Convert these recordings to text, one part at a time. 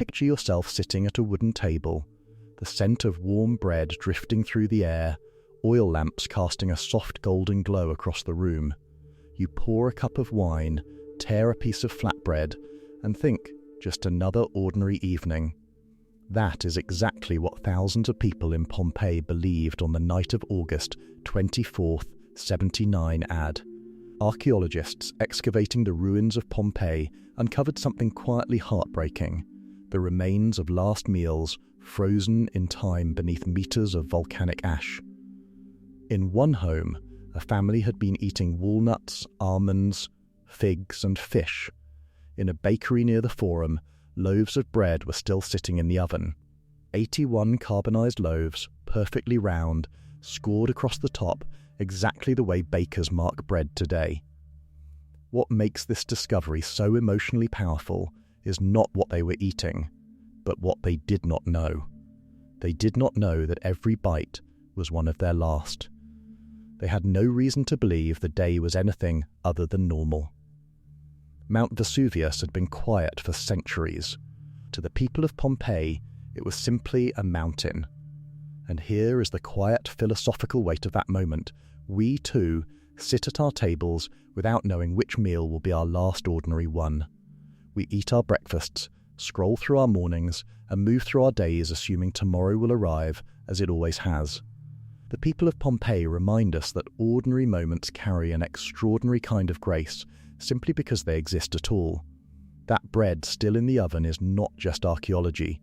Picture yourself sitting at a wooden table, the scent of warm bread drifting through the air, oil lamps casting a soft golden glow across the room. You pour a cup of wine, tear a piece of flatbread, and think, just another ordinary evening. That is exactly what thousands of people in Pompeii believed on the night of August 24th, 79 AD. Archaeologists excavating the ruins of Pompeii uncovered something quietly heartbreaking: the remains of last meals frozen in time beneath meters of volcanic ash. In one home, a family had been eating walnuts, almonds, figs, and fish. In a bakery near the Forum, loaves of bread were still sitting in the oven. 81 carbonized loaves, perfectly round, scored across the top exactly the way bakers mark bread today. What makes this discovery so emotionally powerful is not what they were eating, but what they did not know. They did not know that every bite was one of their last. They had no reason to believe the day was anything other than normal. Mount Vesuvius had been quiet for centuries. To the people of Pompeii, it was simply a mountain. And here is the quiet philosophical weight of that moment. We, too, sit at our tables without knowing which meal will be our last ordinary one. We eat our breakfasts, scroll through our mornings, and move through our days assuming tomorrow will arrive, as it always has. The people of Pompeii remind us that ordinary moments carry an extraordinary kind of grace, simply because they exist at all. That bread still in the oven is not just archaeology.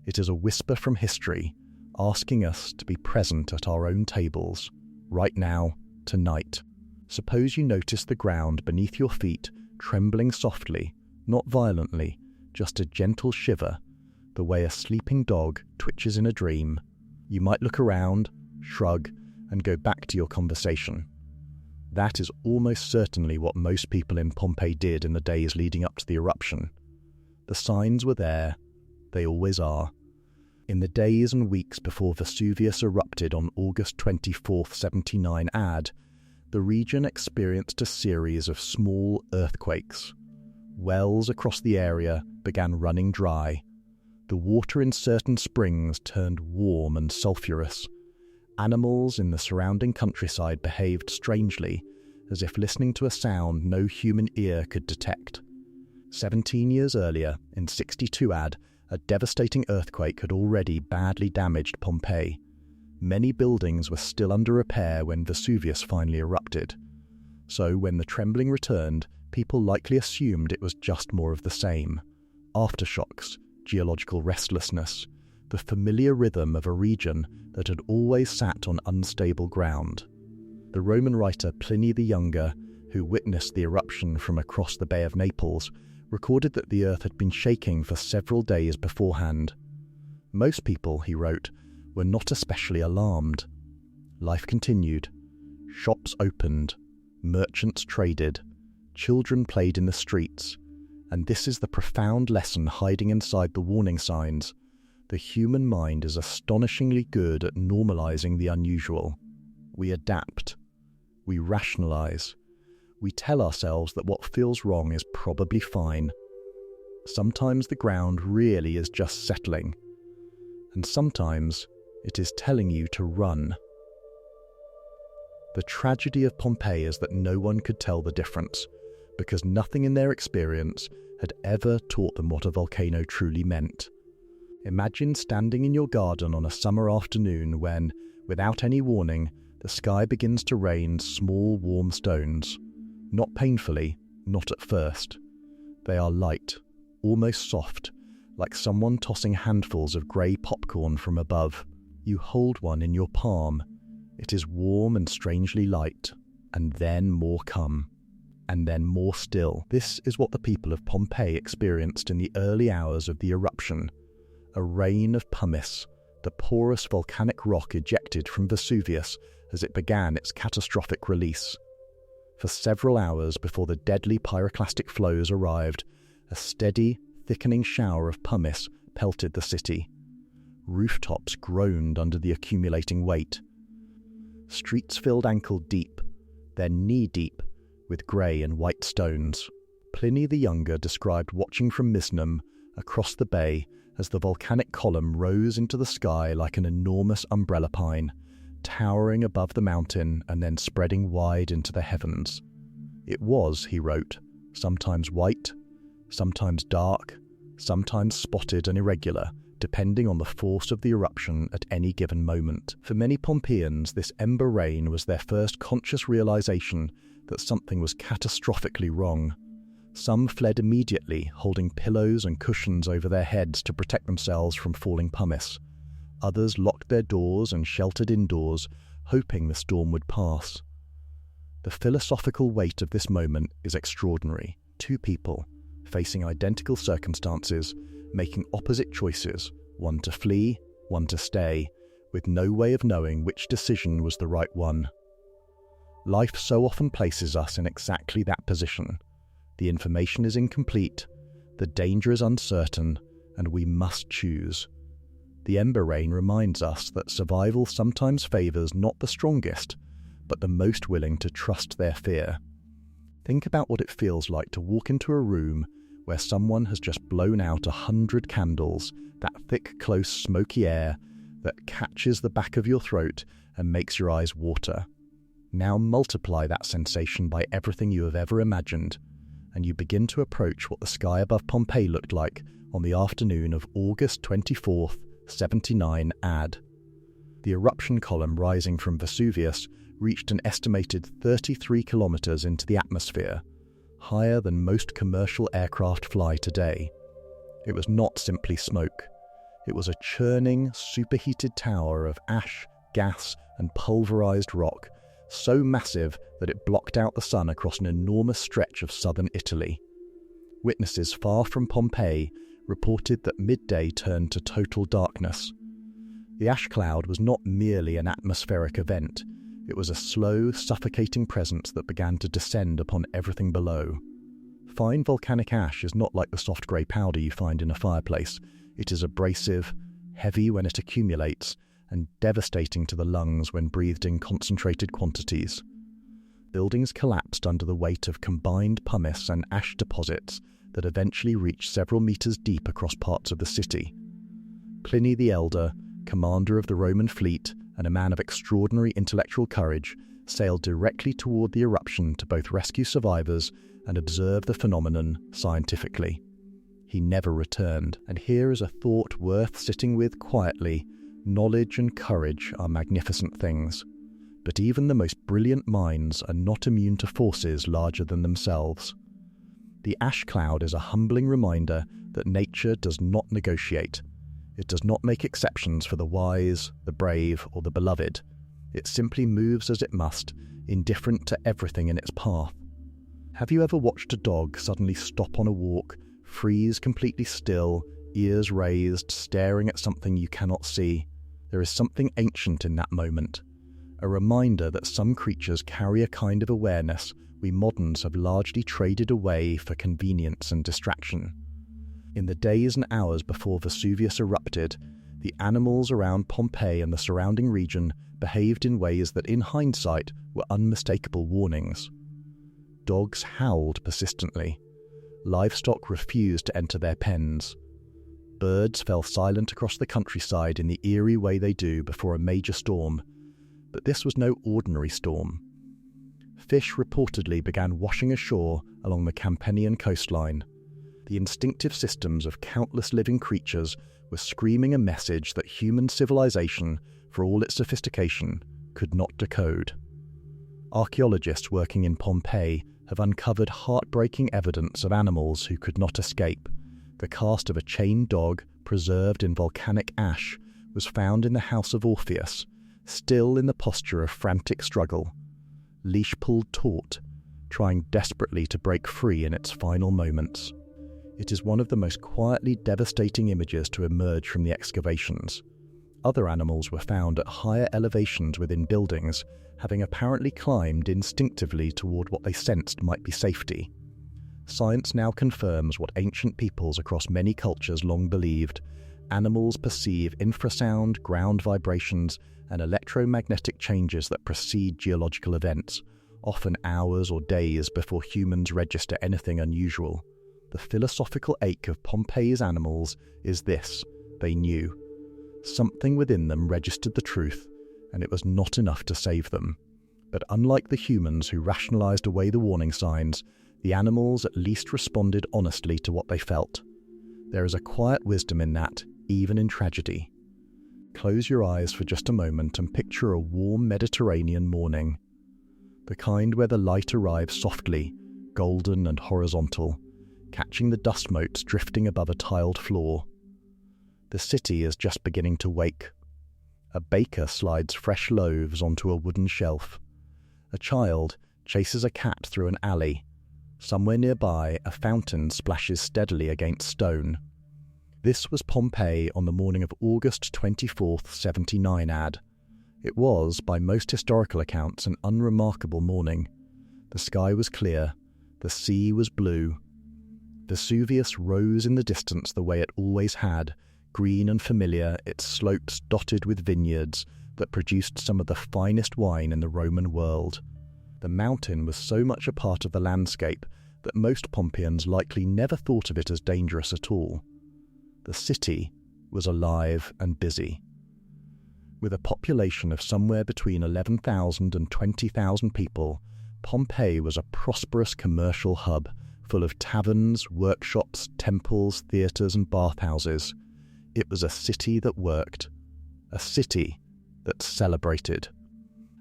It is a whisper from history, asking us to be present at our own tables, right now, tonight. Suppose you notice the ground beneath your feet trembling softly, not violently, just a gentle shiver, the way a sleeping dog twitches in a dream. You might look around, shrug, and go back to your conversation. That is almost certainly what most people in Pompeii did in the days leading up to the eruption. The signs were there. They always are. In the days and weeks before Vesuvius erupted on August 24th, 79 AD, the region experienced a series of small earthquakes. Wells across the area began running dry. The water in certain springs turned warm and sulphurous. Animals in the surrounding countryside behaved strangely, as if listening to a sound no human ear could detect. 17 years earlier, in 62 AD, a devastating earthquake had already badly damaged Pompeii. Many buildings were still under repair when Vesuvius finally erupted. So when the trembling returned, people likely assumed it was just more of the same. Aftershocks, geological restlessness, the familiar rhythm of a region that had always sat on unstable ground. The Roman writer Pliny the Younger, who witnessed the eruption from across the Bay of Naples, recorded that the earth had been shaking for several days beforehand. Most people, he wrote, were not especially alarmed. Life continued. Shops opened. Merchants traded. Children played in the streets. And this is the profound lesson hiding inside the warning signs. The human mind is astonishingly good at normalizing the unusual. We adapt. We rationalize. We tell ourselves that what feels wrong is probably fine. Sometimes the ground really is just settling. And sometimes it is telling you to run. The tragedy of Pompeii is that no one could tell the difference, because nothing in their experience had ever taught them what a volcano truly meant. Imagine standing in your garden on a summer afternoon when, without any warning, the sky begins to rain small warm stones. Not painfully, not at first. They are light, almost soft, like someone tossing handfuls of grey popcorn from above. You hold one in your palm. It is warm and strangely light, and then more come. And then more still. This is what the people of Pompeii experienced in the early hours of the eruption. A rain of pumice, the porous volcanic rock ejected from Vesuvius as it began its catastrophic release. For several hours before the deadly pyroclastic flows arrived, a steady, thickening shower of pumice pelted the city. Rooftops groaned under the accumulating weight. Streets filled ankle-deep, then knee-deep, with grey and white stones. Pliny the Younger described watching from Misnum across the bay, as the volcanic column rose into the sky like an enormous umbrella pine, towering above the mountain and then spreading wide into the heavens. It was, he wrote, sometimes white, sometimes dark, sometimes spotted and irregular, depending on the force of the eruption at any given moment. For many Pompeians, this ember rain was their first conscious realization that something was catastrophically wrong. Some fled immediately, holding pillows and cushions over their heads to protect themselves from falling pumice. Others locked their doors and sheltered indoors, hoping the storm would pass. The philosophical weight of this moment is extraordinary. Two people, facing identical circumstances, making opposite choices, one to flee, one to stay, with no way of knowing which decision was the right one. Life so often places us in exactly that position. The information is incomplete, the danger is uncertain, and we must choose. The ember rain reminds us that survival sometimes favours not the strongest, but the most willing to trust their fear. Think about what it feels like to walk into a room where someone has just blown out 100 candles, that thick, close, smoky air that catches the back of your throat and makes your eyes water. Now multiply that sensation by everything you have ever imagined, and you begin to approach what the sky above Pompeii looked like on the afternoon of August 24th, 79 AD. The eruption column rising from Vesuvius reached an estimated 33 kilometers into the atmosphere, higher than most commercial aircraft fly today. It was not simply smoke. It was a churning, superheated tower of ash, gas, and pulverized rock, so massive that it blocked out the sun across an enormous stretch of southern Italy. Witnesses far from Pompeii reported that midday turned to total darkness. The ash cloud was not merely an atmospheric event. It was a slow, suffocating presence that began to descend upon everything below. Fine volcanic ash is not like the soft grey powder you find in a fireplace. It is abrasive, heavy when it accumulates, and devastating to the lungs when breathed in concentrated quantities. Buildings collapsed under the weight of combined pumice and ash deposits that eventually reached several meters deep across parts of the city. Pliny the Elder, commander of the Roman fleet and a man of extraordinary intellectual courage, sailed directly toward the eruption to both rescue survivors and observe the phenomenon scientifically. He never returned, and here is a thought worth sitting with quietly. Knowledge and courage are magnificent things, but even the most brilliant minds are not immune to forces larger than themselves. The ash cloud is a humbling reminder that nature does not negotiate. It does not make exceptions for the wise, the brave, or the beloved. It simply moves as it must, indifferent to everything in its path. Have you ever watched a dog suddenly stop on a walk, freeze completely still, ears raised, staring at something you cannot see? There is something ancient in that moment, a reminder that some creatures carry a kind of awareness we moderns have largely traded away for convenience and distraction. In the days and hours before Vesuvius erupted, the animals around Pompeii and the surrounding region behaved in ways that in hindsight were unmistakable warnings. Dogs howled persistently. Livestock refused to enter their pens. Birds fell silent across the countryside in the eerie way they do before a major storm, but this was no ordinary storm. Fish reportedly began washing ashore along the Campanian coastline. The instinctive systems of countless living creatures were screaming a message that human civilization, for all its sophistication, could not decode. Archaeologists working in Pompeii have uncovered heartbreaking evidence of animals who could not escape. The cast of a chained dog, preserved in volcanic ash, was found in the house of Orpheus, still in the posture of frantic struggle. Leash pulled taut, trying desperately to break free in its final moments. It is one of the most quietly devastating images to emerge from the excavations. Other animals were found at higher elevations within buildings, having apparently climbed instinctively toward what they sensed might be safety. Science now confirms what ancient peoples across many cultures long believed. Animals perceive infrasound, ground vibrations, and electromagnetic changes that precede geological events, often hours or days before humans register anything unusual. The philosophical ache of Pompeii's animals is this: they knew. Something within them registered the truth, and it was not enough to save them. But unlike the humans who rationalized away the warning signs, the animals at least responded honestly to what they felt. There is a quiet wisdom in that, even in tragedy. Close your eyes for just a moment and picture a warm Mediterranean morning. The kind where the light arrives softly, golden and horizontal, catching the dust motes drifting above a tiled floor. The city is just beginning to wake. A baker slides fresh loaves onto a wooden shelf. A child chases a cat through an alley. Somewhere nearby, a fountain splashes steadily against stone. This was Pompeii on the morning of August 24th, 79 AD. It was, by most historical accounts, an unremarkable morning. The sky was clear. The sea was blue. Vesuvius rose in the distance the way it always had, green and familiar, its slopes dotted with vineyards that produced some of the finest wine in the Roman world. The mountain was so much a part of the landscape that most Pompeians likely never thought of it as dangerous at all. The city was alive and busy. With a population of somewhere between 11,000 and 20,000 people, Pompeii was a prosperous commercial hub, full of taverns, workshops, temples, theatres and bathhouses. It was a city that worked. A city that celebrated.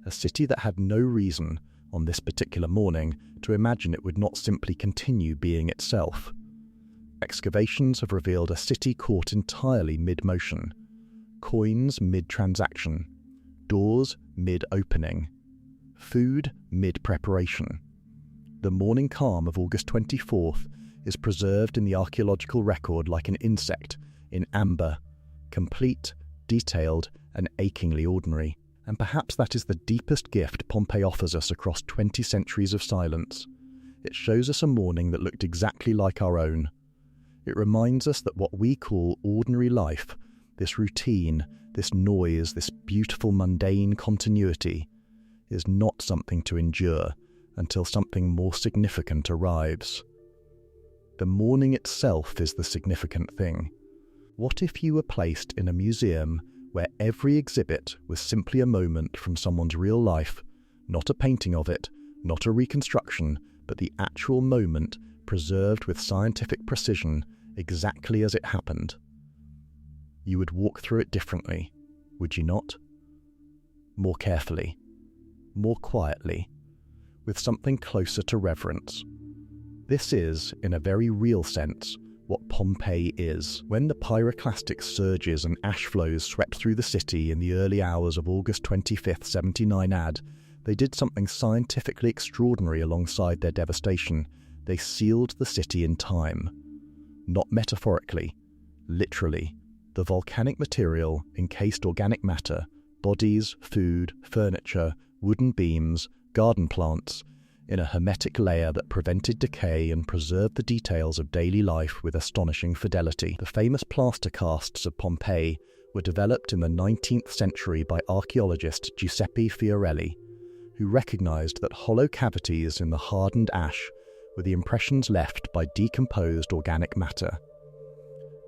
A city that had no reason, on this particular morning, to imagine it would not simply continue being itself. Excavations have revealed a city caught entirely mid-motion. Coins mid-transaction. Doors mid-opening. Food mid-preparation. The morning calm of August 24th is preserved in the archaeological record like an insect, in amber, complete, detailed, and achingly ordinary. And perhaps that is the deepest gift Pompeii offers us across 20 centuries of silence. It shows us a morning that looked exactly like our own. It reminds us that what we call ordinary life, this routine, this noise, this beautiful mundane continuity, is not something to endure until something more significant arrives. The morning itself is the significant thing. What if you were placed in a museum where every exhibit was simply a moment from someone's real life, not a painting of it, not a reconstruction, but the actual moment preserved with scientific precision exactly as it happened? You would walk through it differently, would you not? More carefully, more quietly, with something closer to reverence. This is, in a very real sense, what Pompeii is. When the pyroclastic surges and ash flows swept through the city in the early hours of August 25th, 79 AD, they did something scientifically extraordinary alongside their devastation. They sealed the city in time. Not metaphorically, literally. The volcanic material encased organic matter, bodies, food, furniture, wooden beams, garden plants, in a hermetic layer that prevented decay and preserved the details of daily life with astonishing fidelity. The famous plaster casts of Pompeii were developed in the 19th century by archaeologist Giuseppe Fiorelli, who recognized that hollow cavities in the hardened ash were the impressions left by decomposed organic matter.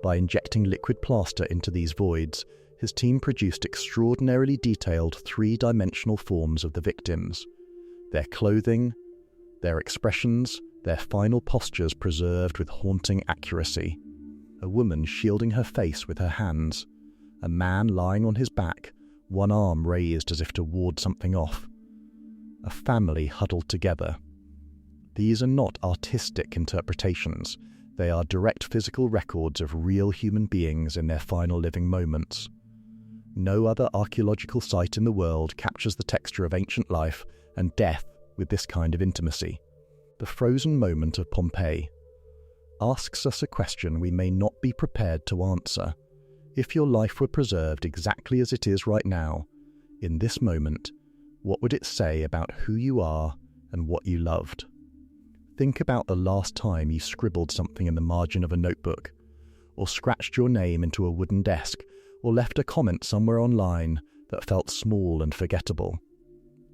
By injecting liquid plaster into these voids, his team produced extraordinarily detailed three-dimensional forms of the victims. Their clothing, their expressions, their final postures preserved with haunting accuracy. A woman shielding her face with her hands. A man lying on his back, one arm raised as if to ward something off. A family huddled together. These are not artistic interpretations. They are direct physical records of real human beings in their final living moments. No other archaeological site in the world captures the texture of ancient life and death with this kind of intimacy. The frozen moment of Pompeii asks us a question we may not be prepared to answer. If your life were preserved exactly as it is right now, in this moment, what would it say about who you are and what you loved? Think about the last time you scribbled something in the margin of a notebook, or scratched your name into a wooden desk, or left a comment somewhere online that felt small and forgettable.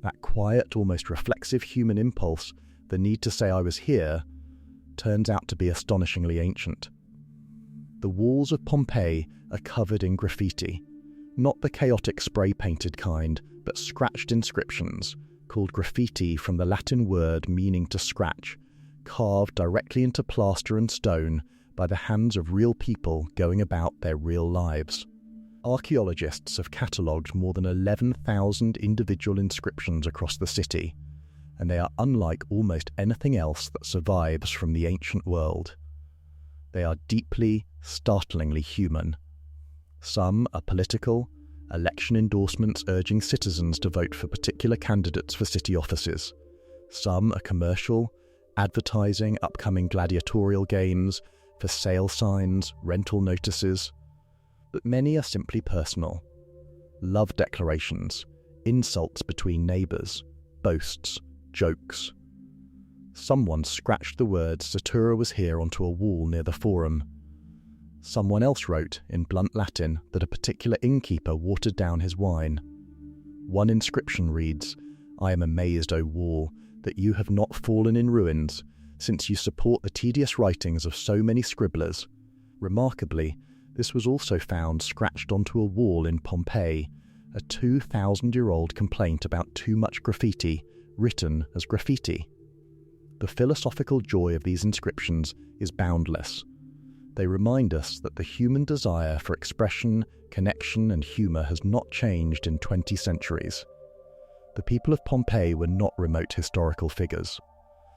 That quiet, almost reflexive human impulse, the need to say I was here, turns out to be astonishingly ancient. The walls of Pompeii are covered in graffiti, not the chaotic spray-painted kind, but scratched inscriptions, called graffiti from the Latin word meaning to scratch, carved directly into plaster and stone by the hands of real people going about their real lives. Archaeologists have catalogued more than 11,000 individual inscriptions across the city, and they are unlike almost anything else that survives from the ancient world. They are deeply, startlingly human. Some are political, election endorsements urging citizens to vote for particular candidates for city offices. Some are commercial, advertising upcoming gladiatorial games, for sale signs, rental notices. But many are simply personal. Love declarations, insults between neighbours, boasts, jokes. Someone scratched the words "Satura was here" onto a wall near the Forum. Someone else wrote, in blunt Latin, that a particular innkeeper watered down his wine. One inscription reads, "I am amazed, O wall, that you have not fallen in ruins, since you support the tedious writings of so many scribblers." Remarkably, this was also found scratched onto a wall in Pompeii, a 2,000-year-old complaint about too much graffiti, written as graffiti. The philosophical joy of these inscriptions is boundless. They remind us that the human desire for expression, connection, and humour has not changed in 20 centuries. The people of Pompeii were not remote historical figures.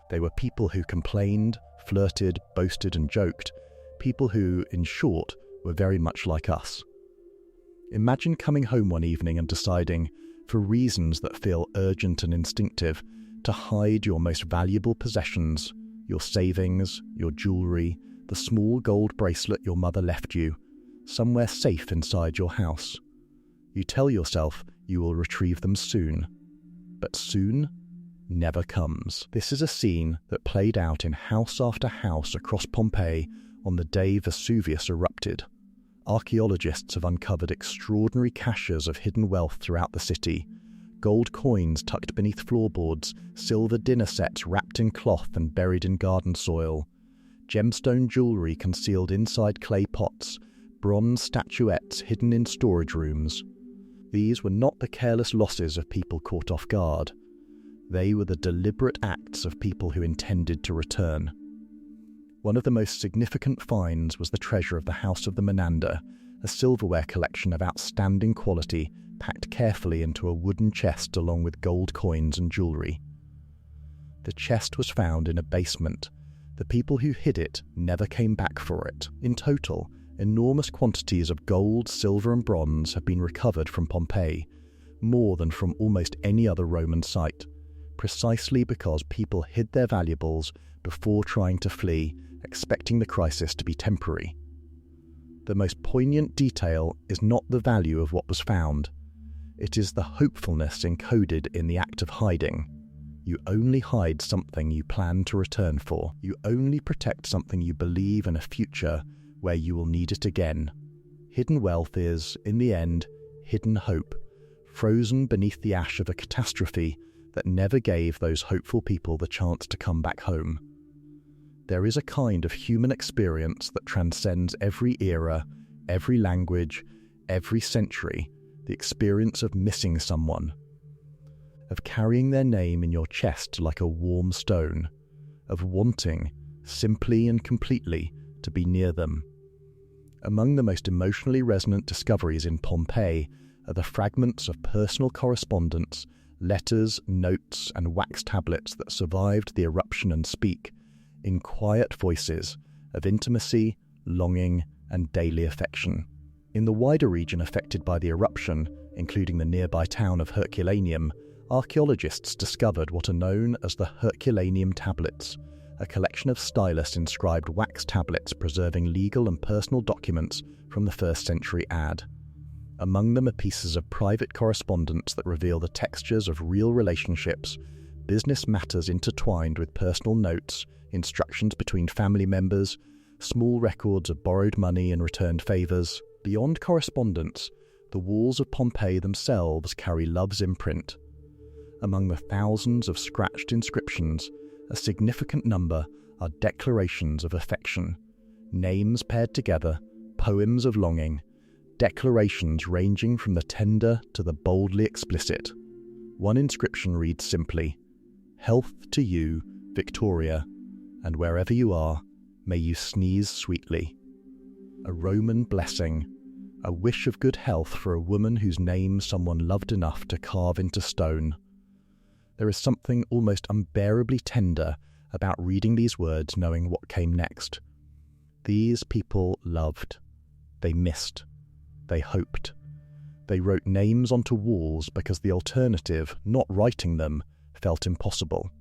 They were people who complained, flirted, boasted, and joked, people who, in short, were very much like us. Imagine coming home one evening and deciding, for reasons that feel urgent and instinctive, to hide your most valuable possessions, your savings, your jewellery, the small gold bracelet your mother left you, somewhere safe inside your house. You tell yourself you will retrieve them soon. But soon never comes. This is a scene that played out in house after house across Pompeii on the day Vesuvius erupted. Archaeologists have uncovered extraordinary caches of hidden wealth throughout the city. Gold coins tucked beneath floorboards, silver dinner sets wrapped in cloth and buried in garden soil, gemstone jewellery concealed inside clay pots, bronze statuettes hidden in storage rooms. These were not the careless losses of people caught off guard. They were the deliberate acts of people who intended to return. One of the most significant finds was the treasure of the House of the Menander, a silverware collection of outstanding quality packed carefully into a wooden chest along with gold coins and jewellery. The chest was found in a basement. The people who hid it never came back for it. In total, enormous quantities of gold, silver and bronze have been recovered from Pompeii, more than from almost any other Roman site, precisely because people hid their valuables before trying to flee, expecting the crisis to be temporary. The most poignant detail is not the value of what was found. It is the hopefulness encoded in the act of hiding. You only hide something you plan to return for. You only protect something you believe in a future where you will need it again. Hidden wealth is, in the end, hidden hope, frozen beneath the ash of a catastrophe that never gave those hopeful people the chance to come back home. There is a kind of human experience that transcends every era, every language, every century, the experience of missing someone, of carrying their name in your chest like a warm stone, of wanting, simply and completely, to be near them. Among the most emotionally resonant discoveries in Pompeii are the fragments of personal correspondence, letters, notes, and wax tablets that survived the eruption and speak, in quiet voices, of intimacy, longing, and daily affection. In the wider region affected by the eruption, including the nearby town of Herculaneum, archaeologists discovered what are known as the Herculaneum tablets, a collection of stylus-inscribed wax tablets preserving legal and personal documents from the 1st century AD. Among them are pieces of private correspondence that reveal the textures of real relationships, business matters intertwined with personal notes, instructions between family members, small records of borrowed money and returned favours. Beyond correspondence, the walls of Pompeii themselves carry love's imprint. Among the thousands of scratched inscriptions, a significant number are declarations of affection, names paired together, poems of longing, declarations ranging from the tender to the boldly explicit. One inscription reads simply, "Health to you, Victoria, and wherever you are, may you sneeze sweetly." A Roman blessing, a wish of good health for a woman whose name someone loved enough to carve into stone. There is something almost unbearably tender about reading these words knowing what came next. These people loved. They missed. They hoped. They wrote names onto walls because the alternative, not writing them, felt impossible.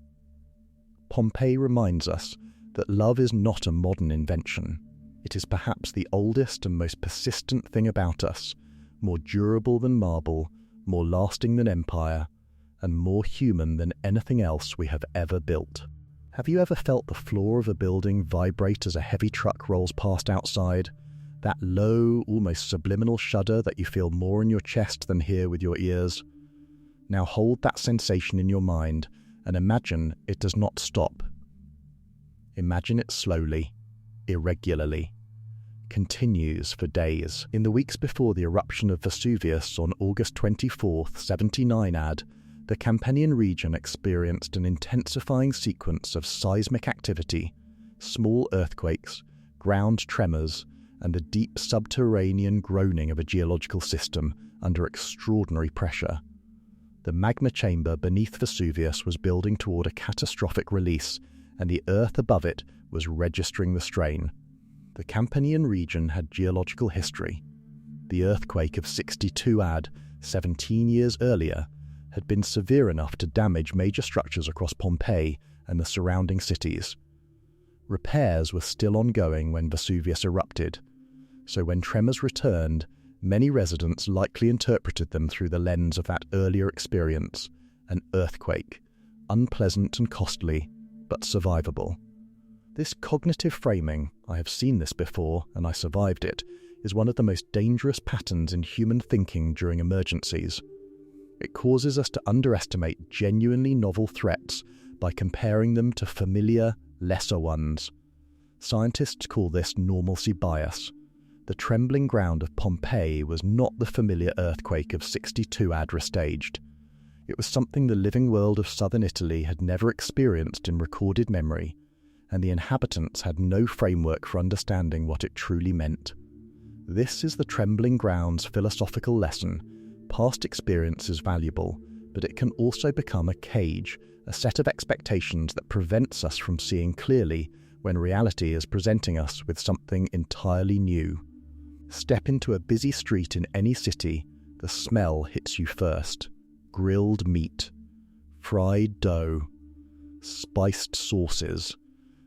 Pompeii reminds us that love is not a modern invention. It is perhaps the oldest and most persistent thing about us, more durable than marble, more lasting than empire, and more human than anything else we have ever built. Have you ever felt the floor of a building vibrate as a heavy truck rolls past outside? That low, almost subliminal shudder that you feel more in your chest than hear with your ears? Now hold that sensation in your mind and imagine it does not stop. Imagine it slowly, irregularly, continues for days. In the weeks before the eruption of Vesuvius on August 24th, 79 AD, the Campanian region experienced an intensifying sequence of seismic activity, small earthquakes, ground tremors, and the deep subterranean groaning of a geological system under extraordinary pressure. The magma chamber beneath Vesuvius was building toward a catastrophic release, and the earth above it was registering the strain. The Campanian region had geological history. The earthquake of 62 AD, 17 years earlier, had been severe enough to damage major structures across Pompeii and the surrounding cities. Repairs were still ongoing when Vesuvius erupted, so when tremors returned, many residents likely interpreted them through the lens of that earlier experience, an earthquake, unpleasant and costly, but survivable. This cognitive framing, I have seen this before and I survived it, is one of the most dangerous patterns in human thinking during emergencies. It causes us to underestimate genuinely novel threats by comparing them to familiar, lesser ones. Scientists call this normalcy bias. The trembling ground of Pompeii was not the familiar earthquake of 62 AD restaged. It was something the living world of southern Italy had never experienced in recorded memory, and the inhabitants had no framework for understanding what it truly meant. This is the trembling ground's philosophical lesson. Past experience is valuable, but it can also become a cage, a set of expectations that prevents us from seeing clearly when reality is presenting us with something entirely new. Step into a busy street in any city, the smell hits you first. Grilled meat, fried dough, spiced sauces,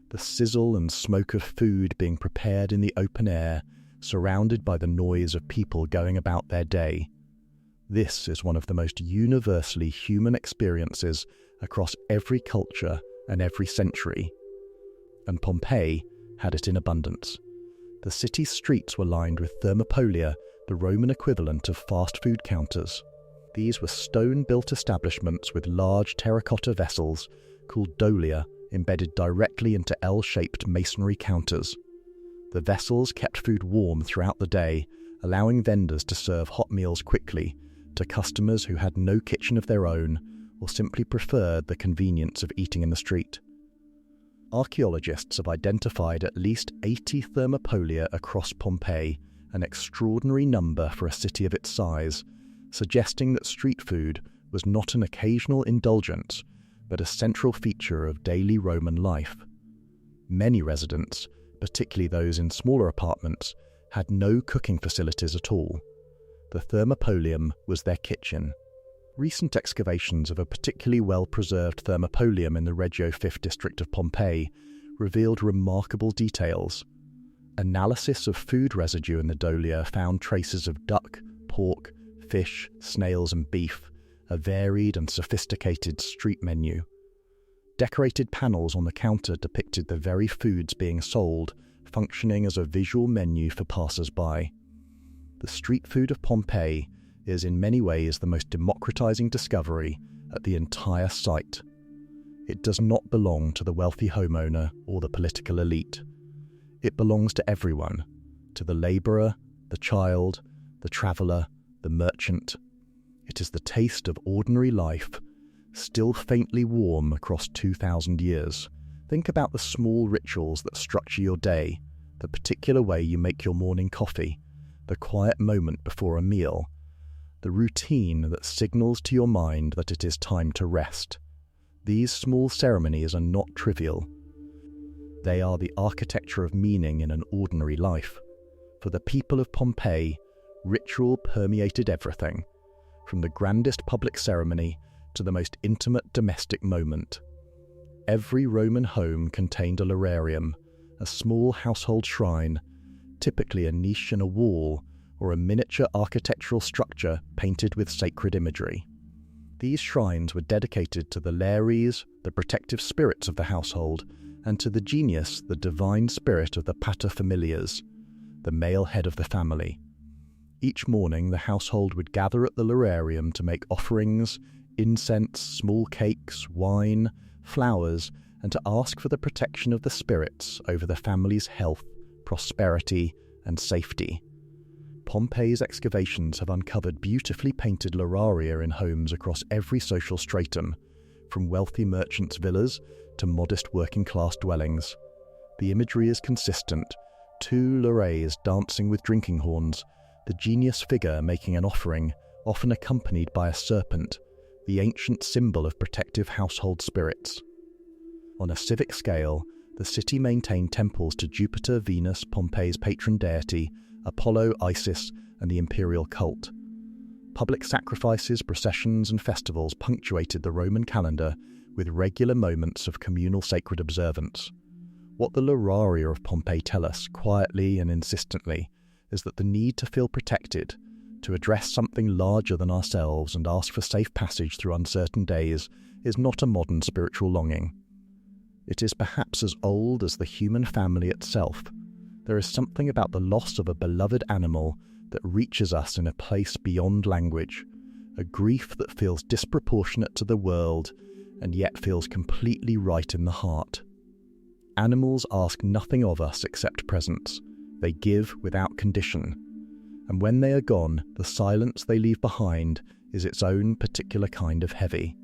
the sizzle and smoke of food being prepared in the open air, surrounded by the noise of people going about their day. This is one of the most universally human experiences across every culture and every century. And Pompeii had it in abundance. The city's streets were lined with thermopolia, the Roman equivalent of fast food counters. These were stone-built establishments with large terracotta vessels, called dolia, embedded directly into L-shaped masonry counters. The vessels kept food warm throughout the day, allowing vendors to serve hot meals quickly to customers who had no kitchen of their own or simply preferred the convenience of eating in the street. Archaeologists have identified at least 80 thermopolia across Pompeii, an extraordinary number for a city of its size, suggesting that street food was not an occasional indulgence, but a central feature of daily Roman life. Many residents, particularly those in smaller apartments, had no cooking facilities at all. The thermopolium was their kitchen. Recent excavations of a particularly well-preserved thermopolium in the Reggio Fifth district of Pompeii revealed remarkable details. Analysis of food residue in the dolia found traces of duck, pork, fish, snails and beef, a varied and sophisticated street menu. Decorated panels on the counter depicted the very foods being sold, functioning as a visual menu for passers-by. The street food of Pompeii is in many ways the most democratizing discovery at the entire site. It does not belong to the wealthy homeowner or the political elite. It belongs to everyone, to the labourer, the child, the traveller, the merchant. It is the taste of ordinary life, still faintly warm across 2,000 years. Think about the small rituals that structure your day, the particular way you make your morning coffee, the quiet moment before a meal, the routine that signals to your mind that it is time to rest. These small ceremonies are not trivial. They are the architecture of meaning in an ordinary life. For the people of Pompeii, ritual permeated everything, from the grandest public ceremony to the most intimate domestic moment. Every Roman home contained a lararium, a small household shrine, typically a niche in a wall or a miniature architectural structure painted with sacred imagery. These shrines were dedicated to the lares, the protective spirits of the household, and to the genius, the divine spirit of the paterfamilias, the male head of the family. Each morning the household would gather at the lararium to make offerings, incense, small cakes, wine, flowers, and to ask for the protection of the spirits over the family's health, prosperity, and safety. Pompeii's excavations have uncovered beautifully painted lararia in homes across every social stratum, from wealthy merchants' villas to modest working-class dwellings. The imagery is consistent: two lares dancing with drinking horns, the genius figure making an offering, often accompanied by a serpent, the ancient symbol of protective household spirits. On a civic scale, the city maintained temples to Jupiter, Venus, Pompeii's patron deity, Apollo, Isis, and the imperial cult. Public sacrifices, processions, and festivals punctuated the Roman calendar with regular moments of communal sacred observance. What the lararia of Pompeii tell us, quietly and insistently, is that the need to feel protected, to address something larger than ourselves and ask for safe passage through uncertain days, is not a modern spiritual longing. It is perhaps as old as the human family itself. There is something about the loss of a beloved animal that reaches us in a place beyond language, a grief that feels disproportionate to the world and yet feels completely right in the heart. Animals ask nothing of us except presence. They give without condition. And when they are gone, the silence they leave behind is its own particular kind of heavy.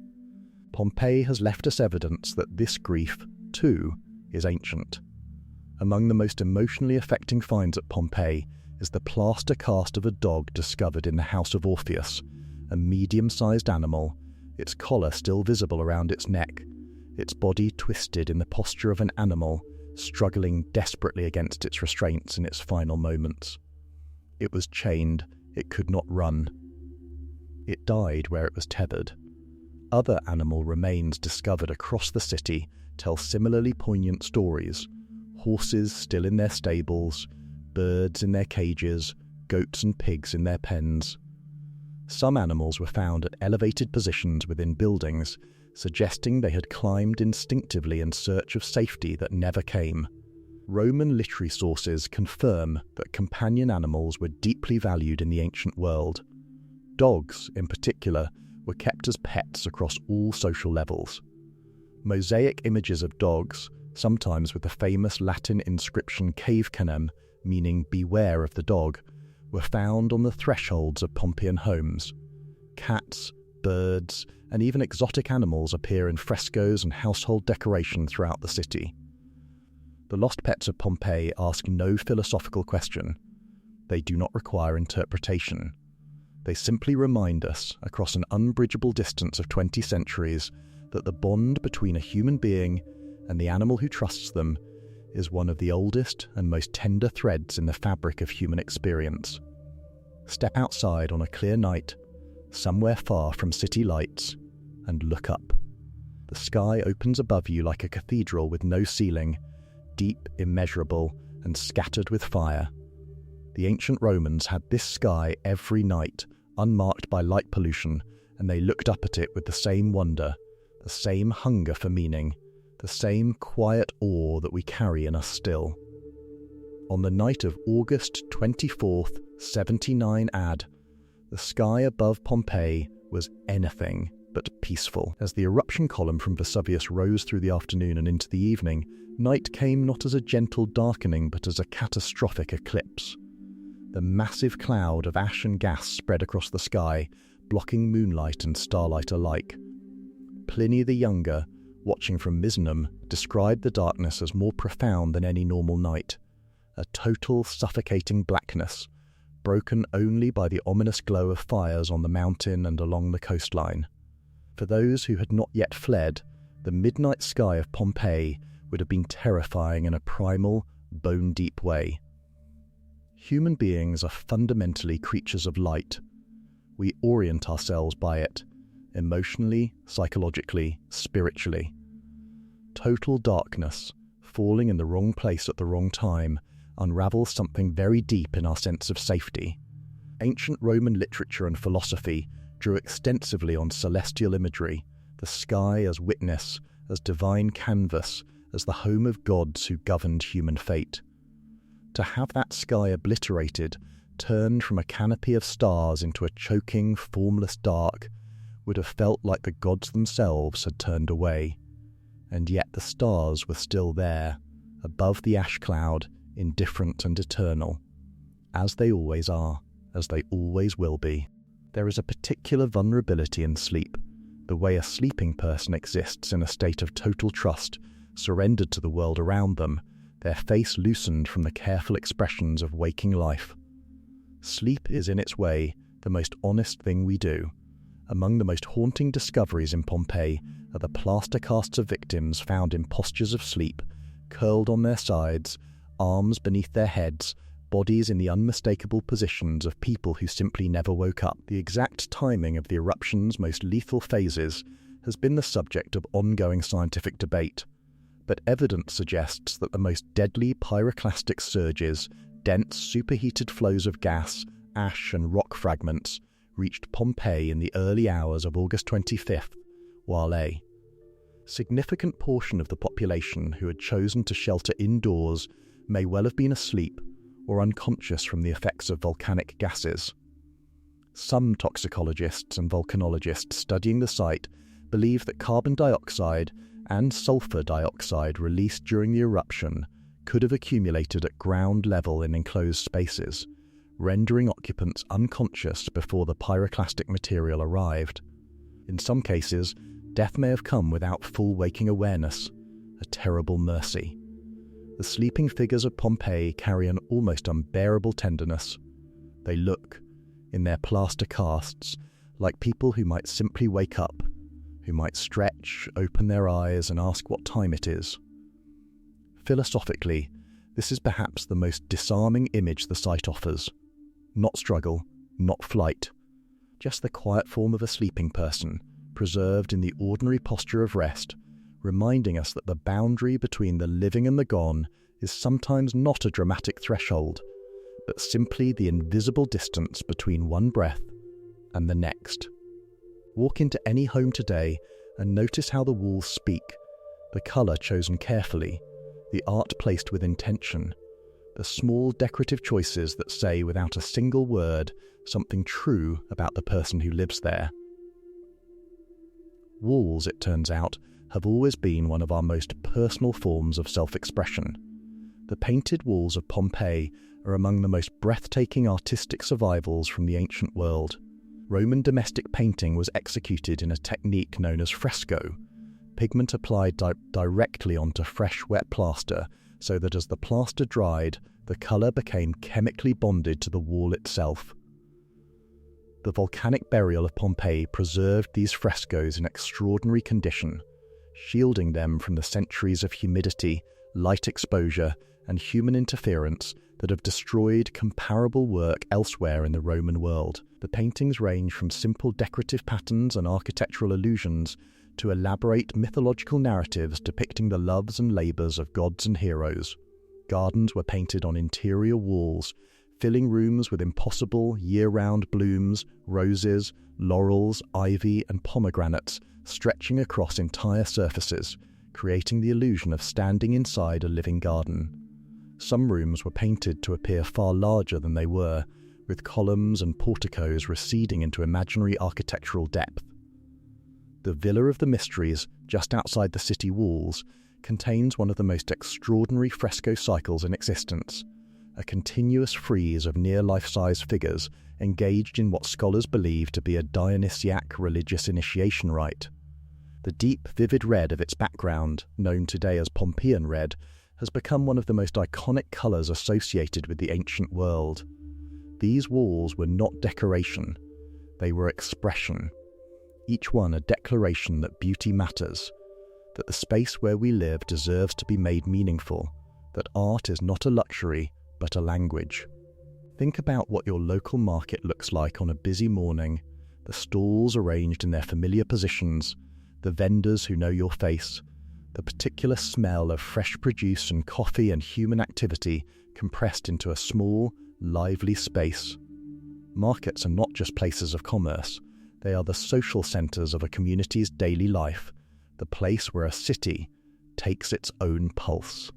Pompeii has left us evidence that this grief, too, is ancient. Among the most emotionally affecting finds at Pompeii is the plaster cast of a dog discovered in the house of Orpheus, a medium-sized animal, its collar still visible around its neck, its body twisted in the posture of an animal struggling desperately against its restraints in its final moments. It was chained, it could not run. It died where it was tethered. Other animal remains discovered across the city tell similarly poignant stories: horses still in their stables, birds in their cages, goats and pigs in their pens. Some animals were found at elevated positions within buildings, suggesting they had climbed instinctively in search of safety that never came. Roman literary sources confirm that companion animals were deeply valued in the ancient world. Dogs, in particular, were kept as pets across all social levels. Mosaic images of dogs, sometimes with the famous Latin inscription cave canem, meaning beware of the dog, were found on the thresholds of Pompeian homes. Cats, birds, and even exotic animals appear in frescoes and household decoration throughout the city. The lost pets of Pompeii ask no philosophical question. They do not require interpretation. They simply remind us, across an unbridgeable distance of 20 centuries, that the bond between a human being and the animal who trusts them is one of the oldest and most tender threads in the fabric of human experience. Step outside on a clear night, somewhere far from city lights, and look up. The sky opens above you like a cathedral with no ceiling, deep, immeasurable, and scattered with fire. The ancient Romans had this sky every night, unmarked by light pollution, and they looked up at it with the same wonder, the same hunger for meaning, the same quiet awe that we carry in us still. On the night of August 24th, 79 AD, the sky above Pompeii was anything but peaceful. As the eruption column from Vesuvius rose through the afternoon and into the evening, night came not as a gentle darkening but as a catastrophic eclipse. The massive cloud of ash and gas spread across the sky, blocking moonlight and starlight alike. Pliny the Younger, watching from Misenum, described the darkness as more profound than any normal night, a total suffocating blackness, broken only by the ominous glow of fires on the mountain and along the coastline. For those who had not yet fled, the midnight sky of Pompeii would have been terrifying in a primal, bone-deep way. Human beings are fundamentally creatures of light. We orient ourselves by it, emotionally, psychologically, spiritually. Total darkness, falling in the wrong place at the wrong time, unravels something very deep in our sense of safety. Ancient Roman literature and philosophy drew extensively on celestial imagery, the sky as witness, as divine canvas, as the home of gods who governed human fate. To have that sky obliterated, turned from a canopy of stars into a choking, formless dark, would have felt like the gods themselves had turned away. And yet the stars were still there, above the ash cloud, indifferent and eternal, as they always are, as they always will be. There is a particular vulnerability in sleep, the way a sleeping person exists in a state of total trust, surrendered to the world around them, their face loosened from the careful expressions of waking life. Sleep is in its way the most honest thing we do. Among the most haunting discoveries in Pompeii are the plaster casts of victims found in postures of sleep, curled on their sides, arms beneath their heads, bodies in the unmistakable positions of people who simply never woke up. The exact timing of the eruption's most lethal phases has been the subject of ongoing scientific debate, but evidence suggests that the most deadly pyroclastic surges, dense superheated flows of gas, ash and rock fragments, reached Pompeii in the early hours of August 25th, while a significant portion of the population who had chosen to shelter indoors may well have been asleep or unconscious from the effects of volcanic gases. Some toxicologists and volcanologists studying the site believe that carbon dioxide and sulfur dioxide released during the eruption could have accumulated at ground level in enclosed spaces, rendering occupants unconscious before the pyroclastic material arrived. In some cases, death may have come without full waking awareness, a terrible mercy. The sleeping figures of Pompeii carry an almost unbearable tenderness. They look, in their plaster casts, like people who might simply wake up, who might stretch, open their eyes and ask what time it is. Philosophically, this is perhaps the most disarming image the site offers. Not struggle, not flight, just the quiet form of a sleeping person, preserved in the ordinary posture of rest, reminding us that the boundary between the living and the gone is sometimes not a dramatic threshold, but simply the invisible distance between one breath and the next. Walk into any home today and notice how the walls speak, the colour chosen carefully, the art placed with intention, the small decorative choices that say without a single word something true about the person who lives there. Walls, it turns out, have always been one of our most personal forms of self-expression. The painted walls of Pompeii are among the most breathtaking artistic survivals from the ancient world. Roman domestic painting was executed in a technique known as fresco, pigment applied directly onto fresh wet plaster so that as the plaster dried, the colour became chemically bonded to the wall itself. The volcanic burial of Pompeii preserved these frescoes in extraordinary condition, shielding them from the centuries of humidity, light exposure, and human interference that have destroyed comparable work elsewhere in the Roman world. The paintings range from simple decorative patterns and architectural allusions to elaborate mythological narratives depicting the loves and labours of gods and heroes. Gardens were painted on interior walls, filling rooms with impossible year-round blooms, roses, laurels, ivy and pomegranates stretching across entire surfaces, creating the illusion of standing inside a living garden. Some rooms were painted to appear far larger than they were, with columns and porticos receding into imaginary architectural depth. The Villa of the Mysteries, just outside the city walls, contains one of the most extraordinary fresco cycles in existence, a continuous frieze of near life-size figures engaged in what scholars believe to be a Dionysiac religious initiation rite. The deep, vivid red of its background, known today as Pompeian red, has become one of the most iconic colours associated with the ancient world. These walls were not decoration, they were expression, each one a declaration that beauty matters, that the space where we live deserves to be made meaningful, that art is not a luxury, but a language. Think about what your local market looks like on a busy morning, the stalls arranged in their familiar positions, the vendors who know your face, the particular smell of fresh produce and coffee and human activity compressed into a small, lively space. Markets are not just places of commerce, they are the social centres of a community's daily life, the place where a city takes its own pulse.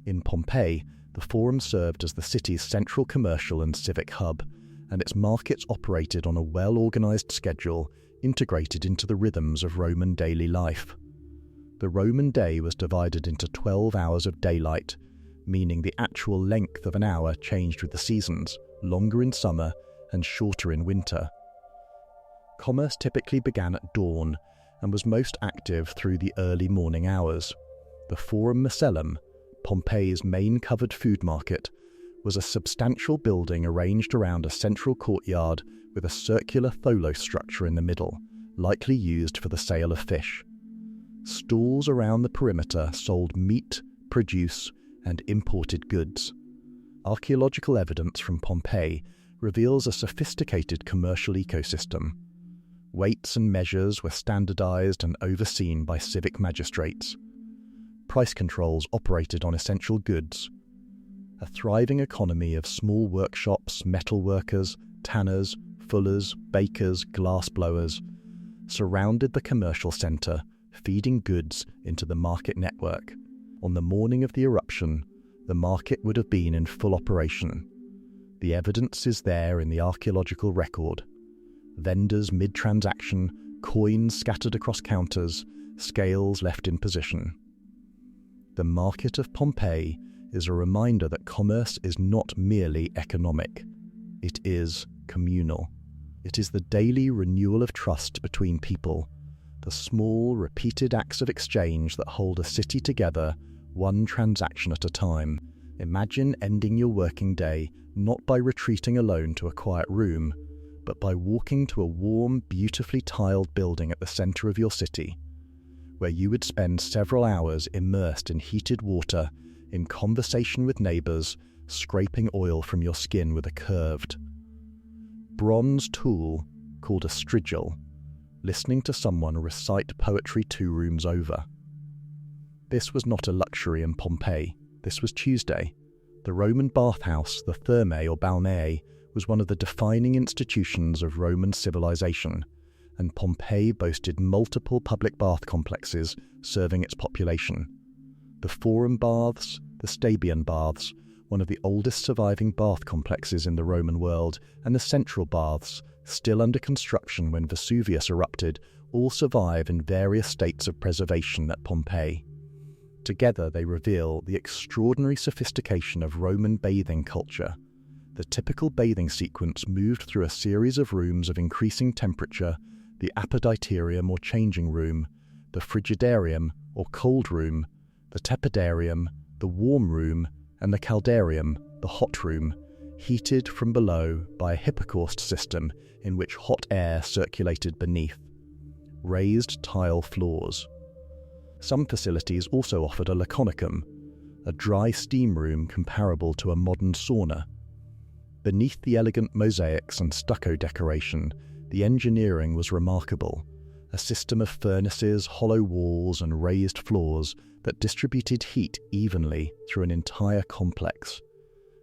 In Pompeii, the Forum served as the city's central commercial and civic hub, and its markets operated on a well-organised schedule integrated into the rhythms of Roman daily life. The Roman day was divided into 12 hours of daylight, meaning the actual length of an hour changed with the seasons, longer in summer and shorter in winter. Commerce typically began at dawn and was most active through the early morning hours. The Forum Macellum, Pompeii's main covered food market, was a substantial building arranged around a central courtyard with a circular tholos structure in the middle, likely used for the sale of fish. Stalls around the perimeter sold meat, produce, and imported goods. Archaeological evidence from Pompeii reveals a sophisticated commercial ecosystem. Weights and measures were standardized and overseen by civic magistrates. Price controls operated on essential goods. A thriving economy of small workshops, metal workers, tanners, fullers, bakers, glassblowers surrounded the commercial centre, feeding goods into the market network. On the morning of the eruption, the market would have been in full operation. The evidence is there in the archaeological record. Vendors mid-transaction, coins scattered across counters, scales left in position. The market of Pompeii is a reminder that commerce is not merely economic. It is communal. It is the daily renewal of trust between people, the small, repeated acts of exchange that hold a city together, one transaction at a time. Imagine ending your working day not by retreating alone to a quiet room, but by walking to a warm, beautifully tiled building at the centre of your city, where you would spend several hours immersed in heated water, in conversation with neighbours, scraping oil from your skin with a curved bronze tool called a strigil, listening to someone recite poetry 2 rooms over. This was not a luxury in Pompeii. This was Tuesday. The Roman bathhouse, the thermae or balneae, was one of the defining institutions of Roman civilization, and Pompeii boasted multiple public bath complexes serving its population. The Forum baths, the Stabian baths, one of the oldest surviving bath complexes in the Roman world, and the Central baths, still under construction when Vesuvius erupted, all survive in various states of preservation at Pompeii. Together they reveal the extraordinary sophistication of Roman bathing culture. The typical bathing sequence moved through a series of rooms of increasing temperature, the apoditerium or changing room, the frigidarium or cold room, the tepidarium, the warm room, and the caldarium, the hot room, heated from below by a hypocaust system in which hot air circulated beneath. Raised tile floors. Some facilities also offered a laconicum, a dry steam room comparable to a modern sauna. Beneath the elegant mosaics and stucco decoration, the engineering was remarkable, a system of furnaces, hollow walls, and raised floors that distributed heat evenly through an entire complex,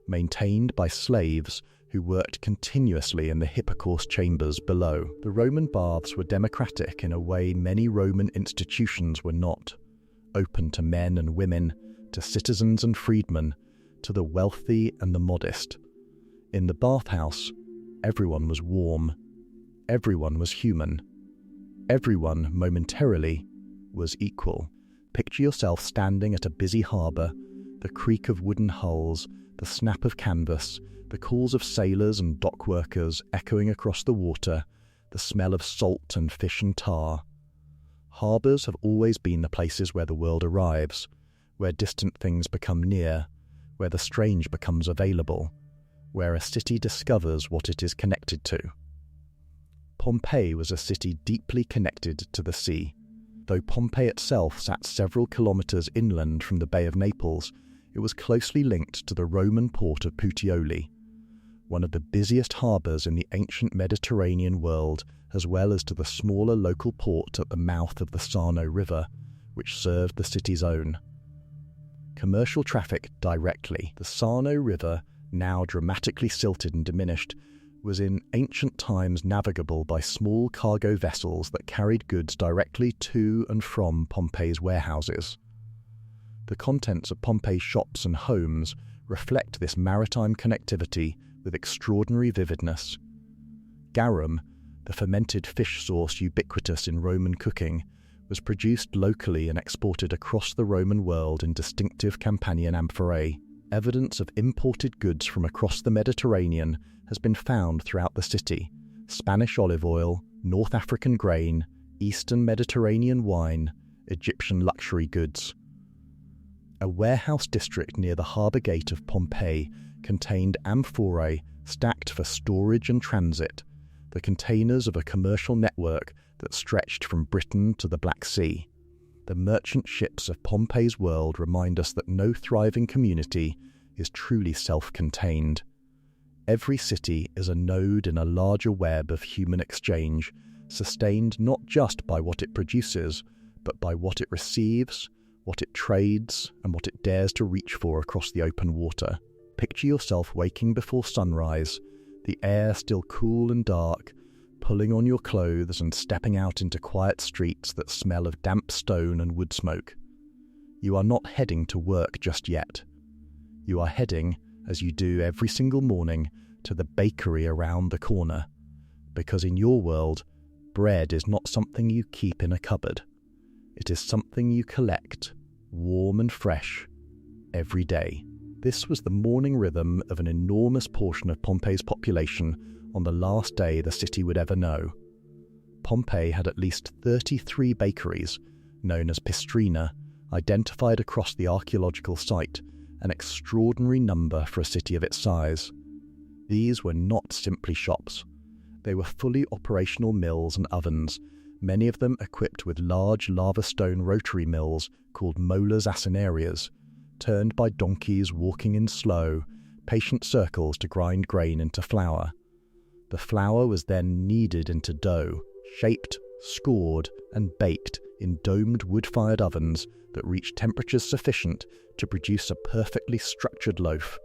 maintained by slaves who worked continuously in the hypocaust chambers below. The Roman baths were democratic in a way many Roman institutions were not, open to men and women, to citizens and freedmen, to the wealthy and the modest. In the bathhouse, everyone was warm, everyone was human. Everyone, momentarily, was equal. Picture yourself standing at a busy harbour, the creak of wooden hulls, the snap of canvas, the calls of sailors and dock workers echoing across the water, the smell of salt and fish and tar. Harbours have always been the places where the world arrives, where distant things become near, where the strange becomes available, where a city discovers what it is connected to. Pompeii was a city deeply connected to the sea. Though Pompeii itself sat several kilometres inland from the Bay of Naples, it was closely linked to the Roman port of Puteoli, one of the busiest harbours in the ancient Mediterranean world, as well as to the smaller local port at the mouth of the Sarno River, which served the city's own. Commercial traffic directly. The Sarno River, now dramatically silted and diminished, was in ancient times navigable by small cargo vessels that carried goods directly to and from Pompeii's warehouses. The contents of Pompeii's shops and homes reflect this maritime connectivity with extraordinary vividness. Garum, the fermented fish sauce ubiquitous in Roman cooking, was produced locally and exported across the Roman world in distinctive Campanian amphorae. Evidence of imported goods from across the Mediterranean has been found throughout the city: Spanish olive oil, North African grain, Eastern Mediterranean wine, Egyptian luxury goods. A warehouse district near the harbour gate of Pompeii contained amphorae stacked for storage and transit, the containers of a commercial network that stretched from Britain to the Black Sea. The merchant ships of Pompeii's world remind us that no thriving community is truly self-contained. Every city is a node in a larger web of human exchange, sustained not just by what it produces, but by what it receives, what it trades, and what it dares to reach for across the open water. Picture yourself waking before sunrise, the air still cool and dark, pulling on your clothes and stepping out into quiet streets that smell of damp stone and wood smoke. You are not heading to work just yet. You are heading, as you do every single morning, to the bakery around the corner, because in your world, bread is not something you keep in a cupboard. It is something you collect, warm and fresh, every day. This was the morning rhythm of an enormous portion of Pompeii's population on the last day the city would ever know. Pompeii had at least 33 bakeries, known as pistrina, identified across the archaeological site, an extraordinary number for a city of its size. These were not simply shops. They were fully operational mills and ovens, many of them equipped with large lava stone rotary mills called molars acinarias, turned by donkeys walking in slow, patient circles to grind grain into flour. The flour was then kneaded into dough, shaped, scored, and baked in domed wood-fired ovens that reached temperatures sufficient to produce a perfectly structured loaf.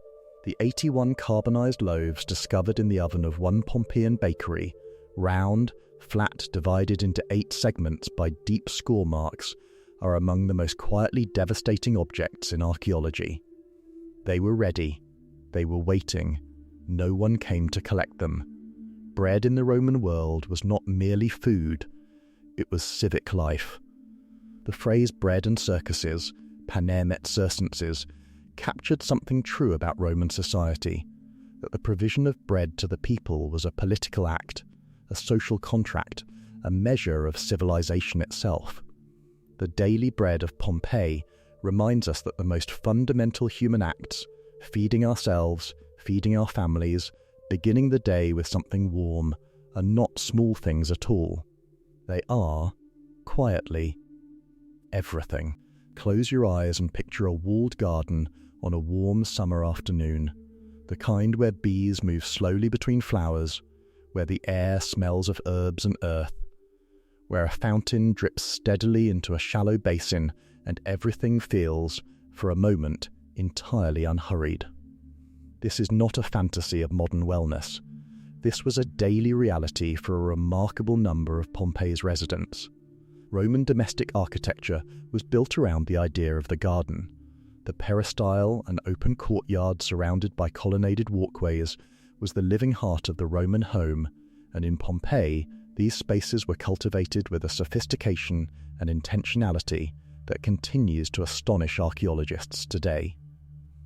The 81 carbonized loaves discovered in the oven of one Pompeian bakery, round, flat, divided into 8 segments by deep score marks, are among the most quietly devastating objects in archaeology. They were ready. They were waiting. No one came to collect them. Bread in the Roman world was not merely food, it was civic life. The phrase bread and circuses, panem et circenses, captured something true about Roman society, that the provision of bread to the people was a political act, a social contract, a measure of civilization itself. The daily bread of Pompeii reminds us that the most fundamental human acts, feeding ourselves, feeding our families, beginning the day with something warm, are not small things at all. They are, quietly, everything. Close your eyes and picture a walled garden on a warm summer afternoon, the kind where bees move slowly between flowers, where the air smells of herbs and earth, where a fountain drips steadily into a shallow basin and everything feels, for a moment, entirely unhurried. This is not a fantasy of modern wellness. This was a daily reality for a remarkable number of Pompeii's residents. Roman domestic architecture was built around the idea of the garden. The peristyle, an open courtyard surrounded by colonnaded walkways, was the living heart of the Roman home, and in Pompeii, These spaces were cultivated with a sophistication and intentionality that continues to astonish archaeologists today.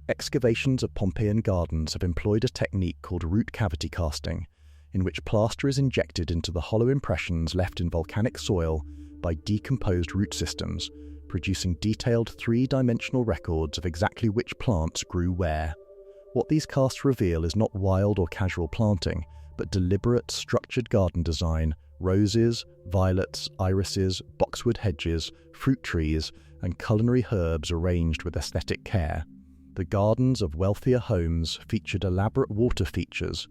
Excavations of Pompeian gardens have employed a technique called root cavity casting, in which plaster is injected into the hollow impressions left in volcanic soil by decomposed root systems, producing detailed three-dimensional records of exactly which plants grew where. What these casts reveal is not wild or casual planting, but deliberate, structured garden design: roses, violets, irises, boxwood hedges, fruit trees, and culinary herbs arranged with aesthetic care. The gardens of wealthier homes featured elaborate water features,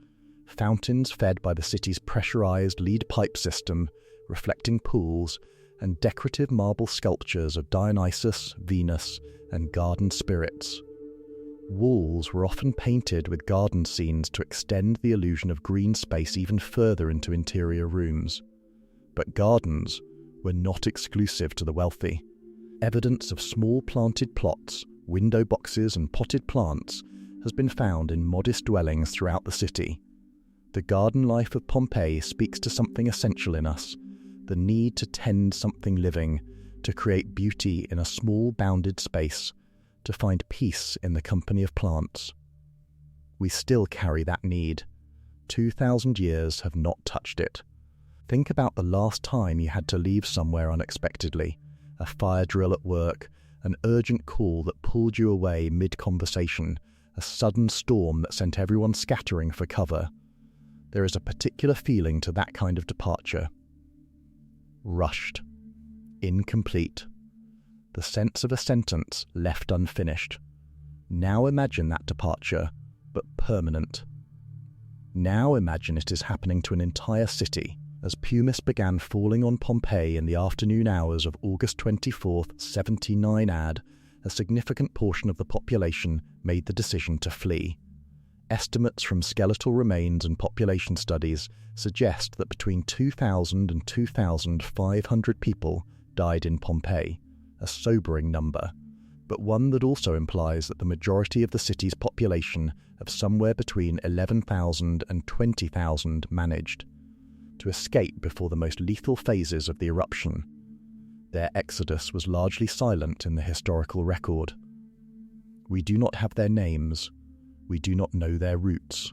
fountains fed by the city's pressurized lead pipe system, reflecting pools, and decorative marble sculptures of Dionysus, Venus, and garden spirits. Walls were often painted with garden scenes to extend the illusion of green space even further into interior rooms. But gardens were not exclusive to the wealthy. Evidence of small planted plots, window boxes, and potted plants has been found in modest dwellings throughout the city. The garden life of Pompeii speaks to something essential in us: the need to tend something living, to create beauty in a small bounded space, to find peace in the company of plants. We still carry that need. 2,000 years have not touched it. Think about the last time you had to leave somewhere unexpectedly: a fire drill at work, an urgent call that pulled you away mid-conversation, a sudden storm that sent everyone scattering for cover. There is a particular feeling to that kind of departure. Rushed. Incomplete. The sense of a sentence left unfinished. Now imagine that departure, but permanent. Now imagine it is happening to an entire city. As pumice began falling on Pompeii in the afternoon hours of August 24th, 79 AD, a significant portion of the population made the decision to flee. Estimates from skeletal remains and population studies suggest that between 2,000 and 2,500 people died in Pompeii, a sobering number, but one that also implies that the majority of the city's population of somewhere between 11,000 and 20,000 managed to escape before the most lethal phases of the eruption. Their exodus was largely silent in the historical record. We do not have their names. We do not know their routes.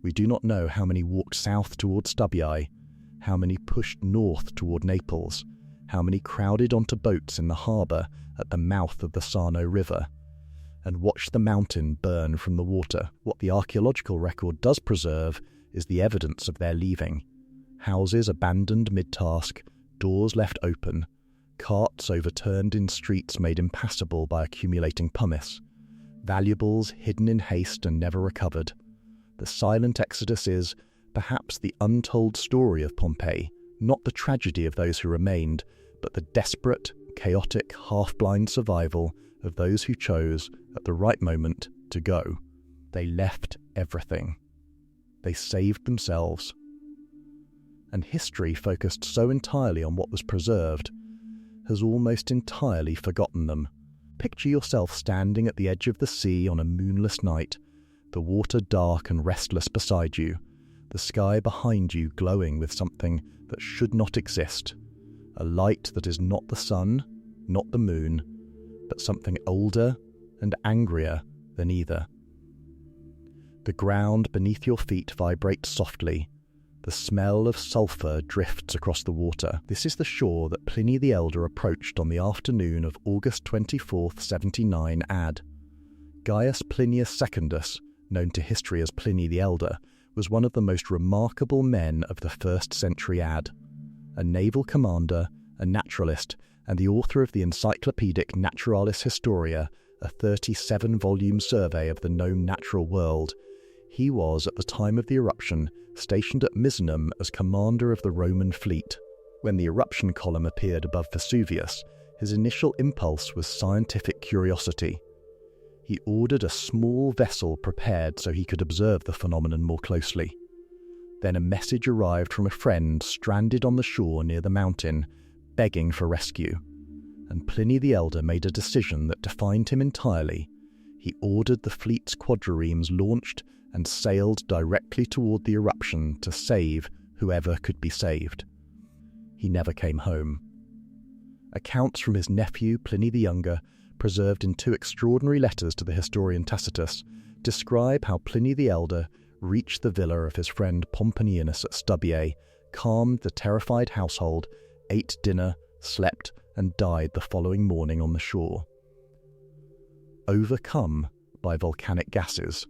We do not know how many walked south toward Stubbii, how many pushed north toward Naples, how many crowded onto boats in the harbour at the mouth of the Sarno River, and watched the mountain burn from the water. What the archaeological record does preserve is the evidence of their leaving: houses abandoned mid-task, doors left open, carts overturned in streets made impassable by accumulating pumice, valuables hidden in haste and never recovered. The silent exodus is, perhaps, the untold story of Pompeii, not the tragedy of those who remained, but the desperate, chaotic, half-blind survival of those who chose, at the right moment, to go. They left everything. They saved themselves. And history, focused so entirely on what was preserved, has almost entirely forgotten them. Picture yourself standing at the edge of the sea on a moonless night, the water dark and restless beside you, the sky behind you glowing with something that should not exist, a light that is not the sun, not the moon, but something older and angrier than either. The ground beneath your feet vibrates softly. The smell of sulphur drifts across the water. This is the shore that Pliny the Elder approached on the afternoon of August 24th, 79 AD. Gaius Plinius Secundus, known to history as Pliny the Elder, was one of the most remarkable men of the 1st century AD. A naval commander, a naturalist, and the author of the encyclopedic Naturalis Historia, a 37-volume survey of the known natural world, he was, at the time of the eruption, stationed at Misenum as commander of the Roman fleet. When the eruption column appeared above Vesuvius, his initial impulse was scientific curiosity. He ordered a small vessel prepared so he could observe the phenomenon more closely. Then a message arrived from a friend stranded on the shore near the mountain, begging for rescue, and Pliny the Elder made a decision that defined him entirely. He ordered the fleet's quadriremes launched and sailed directly toward the eruption to save whoever could be saved. He never came home. Accounts from his nephew Pliny the Younger, preserved in 2 extraordinary letters to the historian Tacitus, describe how Pliny the Elder reached the villa of his friend Pomponianus at Stubiae, calmed the terrified household, ate dinner, slept, and died the following morning on the shore. Overcome by volcanic gases,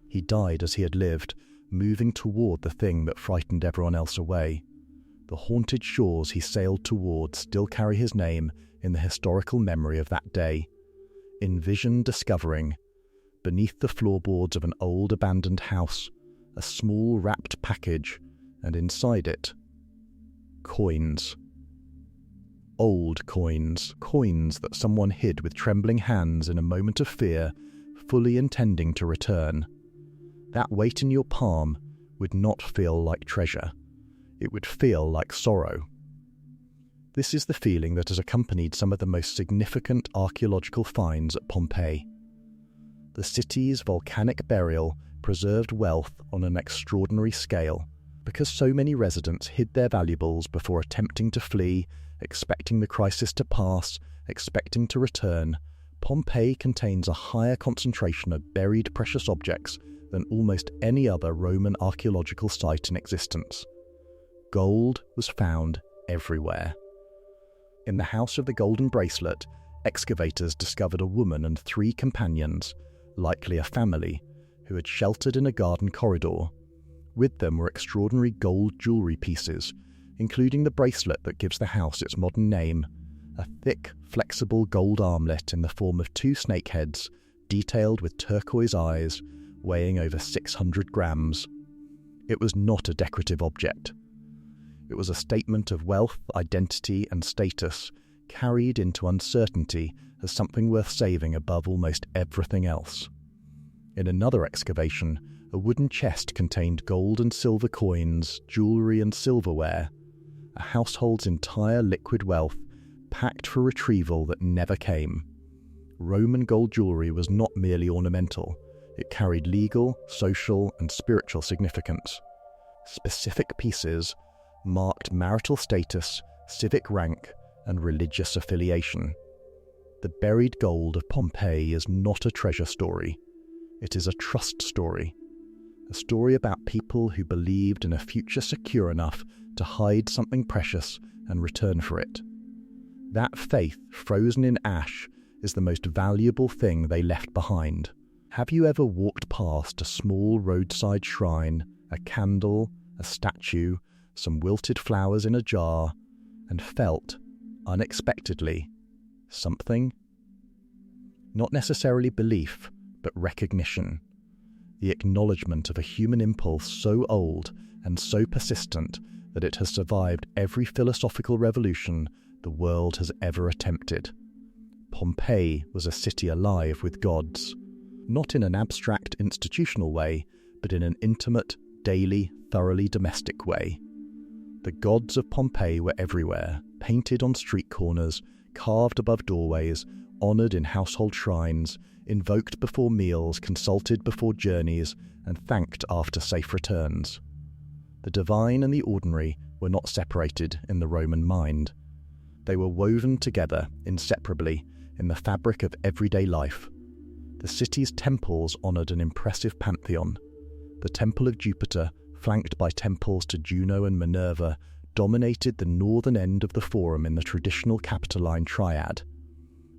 he died as he had lived, moving toward the thing that frightened everyone else away. The haunted shores he sailed toward still carry his name in the historical memory of that day. In vision discovering, beneath the floorboards of an old abandoned house, a small wrapped package, and inside it, coins. Old coins, coins that someone hid with trembling hands in a moment of fear, fully intending to return. That weight in your palm would not feel like treasure. It would feel like sorrow. This is the feeling that has accompanied some of the most significant archaeological finds at Pompeii. The city's volcanic burial preserved wealth on an extraordinary scale, because so many residents hid their valuables before attempting to flee, expecting the crisis to pass, expecting to return. Pompeii contains a higher concentration of buried precious objects than almost any other Roman archaeological site in existence. Gold was found everywhere. In the House of the Golden Bracelet, excavators discovered a woman and 3 companions, likely a family, who had sheltered in a garden corridor. With them were extraordinary gold jewellery pieces, including the bracelet that gives the house its modern name, a thick, flexible gold armlet in the form of 2 snake heads, detailed with turquoise eyes, weighing over 600 grams. It was not a decorative object. It was a statement of wealth, identity, and status, carried into uncertainty as something worth saving above almost everything else. In another excavation, a wooden chest contained gold and silver coins, jewellery and silverware, a household's entire liquid wealth, packed for retrieval that never came. Roman gold jewellery was not merely ornamental. It carried legal, social, and spiritual significance. Specific pieces marked marital status, civic rank, and religious affiliation. The buried gold of Pompeii is not a treasure story. It is a trust story. A story about people who believed in a future secure enough to hide something precious and return for it. That faith, frozen in ash, is the most valuable thing they left behind. Have you ever walked past a small roadside shrine, a candle, a statue, some wilted flowers in a jar, and felt, unexpectedly, something? Not necessarily belief, but recognition. The acknowledgement of a human impulse so old and so persistent that it has survived every philosophical revolution the world has ever attempted. Pompeii was a city alive with gods, not in an abstract institutional way, but in an intimate, daily, thoroughly domestic way. The gods of Pompeii were everywhere, painted on street corners, carved above doorways, honoured in household shrines, invoked before meals, consulted before journeys, and thanked after safe returns. The divine and the ordinary were not separated in the Roman mind. They were woven together, inseparably, in the fabric of everyday life. The city's temples honoured an impressive pantheon. The Temple of Jupiter, flanked by temples to Juno and Minerva, dominated the northern end of the forum in the traditional Capitoline triad.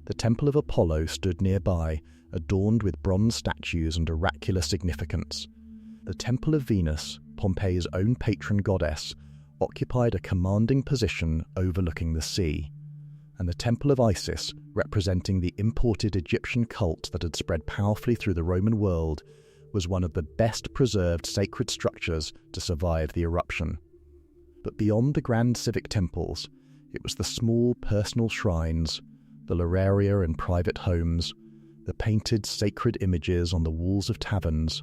The Temple of Apollo stood nearby, adorned with bronze statues and oracular significance. The Temple of Venus, Pompeii's own patron goddess, occupied a commanding position overlooking the sea, and the Temple of Isis, representing the imported Egyptian cult that had spread powerfully through the Roman world, was one of the best preserved sacred structures to survive the eruption. But beyond the grand civic temples, it was the small personal shrines, the lararia in private homes, the painted sacred images on the walls of taverns,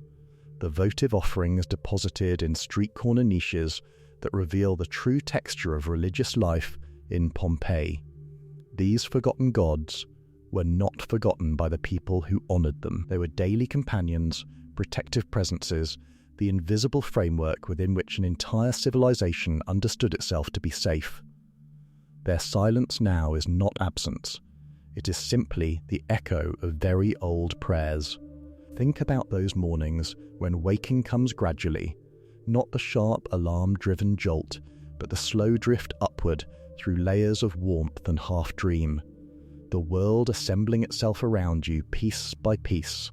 the votive offerings deposited in street corner niches that reveal the true texture of religious life in Pompeii. These forgotten gods were not forgotten by the people who honoured them. They were daily companions, protective presences, the invisible framework within which an entire civilization understood itself to be safe. Their silence now is not absence. It is simply the echo of very old prayers. Think about those mornings when waking comes gradually, not the sharp alarm-driven jolt, but the slow drift upward through layers of warmth and half-dream, the world assembling itself around you piece by piece.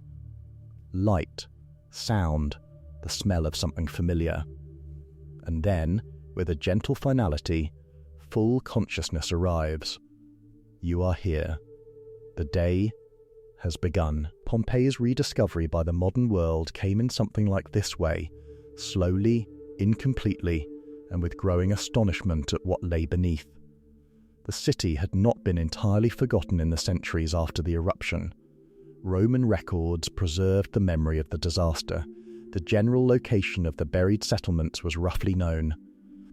Light, sound, the smell of something familiar. And then, with a gentle finality, full consciousness arrives. You are here. The day has begun. Pompeii's rediscovery by the modern world came in something like this way, slowly, incompletely, and with growing astonishment at what lay beneath. The city had not been entirely forgotten in the centuries after the eruption. Roman records preserved the memory of the disaster. The general location of the buried settlements was roughly known,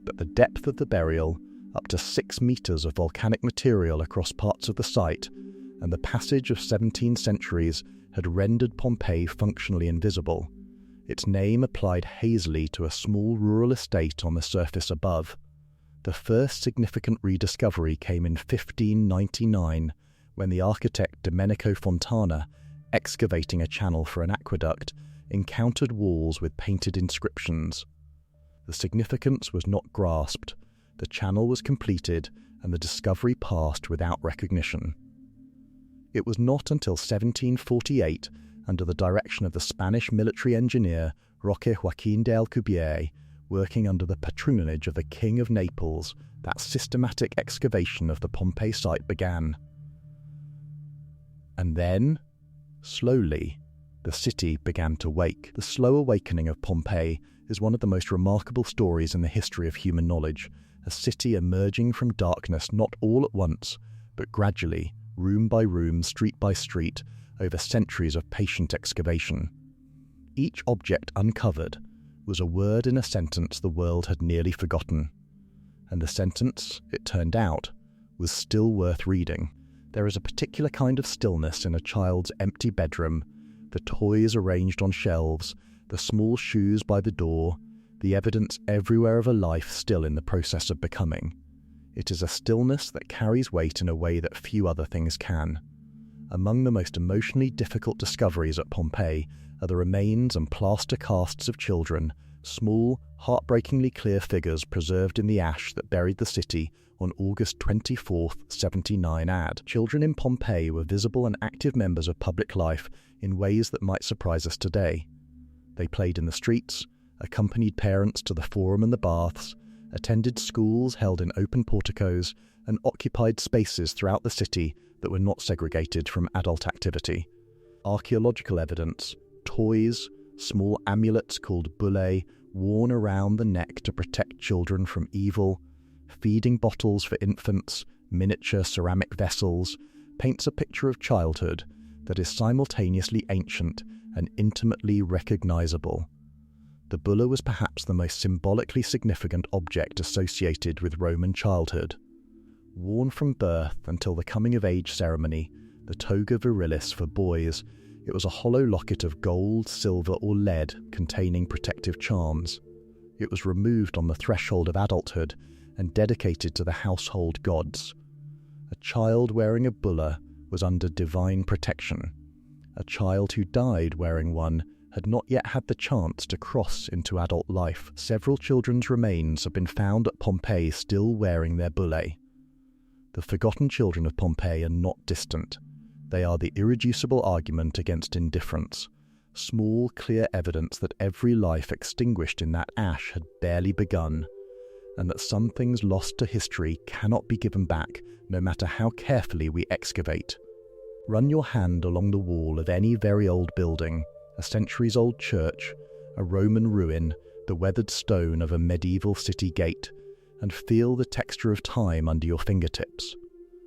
but the depth of the burial, up to 6 meters of volcanic material across parts of the site, and the passage of 17 centuries had rendered Pompeii functionally invisible. Its name applied hazily to a small rural estate on the surface above. The first significant rediscovery came in 1599, when the architect Domenico Fontana, excavating a channel for an aqueduct, encountered walls with painted inscriptions. The significance was not grasped, the channel was completed, and the discovery passed without recognition. It was not until 1748, under the direction of the Spanish military engineer Roque Joaquín de Alcubierre, working under the patronage of the King of Naples, that systematic excavation of the Pompeii site began. And then, slowly, the city began to wake. The slow awakening of Pompeii is one of the most remarkable stories in the history of human knowledge, a city emerging from darkness not all at once, but gradually, room by room, street by street, over centuries of patient excavation. Each object uncovered was a word in a sentence the world had nearly forgotten. And the sentence, it turned out, was still worth reading. There is a particular kind of stillness in a child's empty bedroom, the toys arranged on shelves, the small shoes by the door, the evidence everywhere of a life still in the process of becoming. It is a stillness that carries weight in a way that few other things can. Among the most emotionally difficult discoveries at Pompeii are the remains and plaster casts of children, small, heartbreakingly clear figures preserved in the ash that buried the city on August 24, 79 AD. Children in Pompeii were visible and active members of public life in ways that might surprise us today. They played in the streets, accompanied parents to the forum and the baths, attended schools held in open porticos, and occupied spaces throughout the city that were not segregated from adult activity. Archaeological evidence, toys, small amulets called bullae worn around the neck to protect children from evil, feeding bottles for infants, miniature ceramic vessels, paints a picture of childhood that is simultaneously ancient and intimately recognizable. The bulla was perhaps the most symbolically significant object associated with Roman childhood. Worn from birth until the coming-of-age ceremony, the toga virilis for boys, it was a hollow locket of gold, silver, or lead containing protective charms. It was removed on the threshold of adulthood and dedicated to the household gods. A child wearing a bulla was under divine protection. A child who died wearing one had not yet had the chance to cross into adult life. Several children's remains have been found at Pompeii still wearing their bullae. The forgotten children of Pompeii are not distant. They are the irreducible argument against indifference, small, clear evidence that every life extinguished in that ash had barely begun, and that some things lost to history cannot be given back, no matter how carefully we excavate. Run your hand along the wall of any very old building, a centuries-old church, a Roman ruin, the weathered stone of a medieval city gate, and feel the texture of time under your fingertips.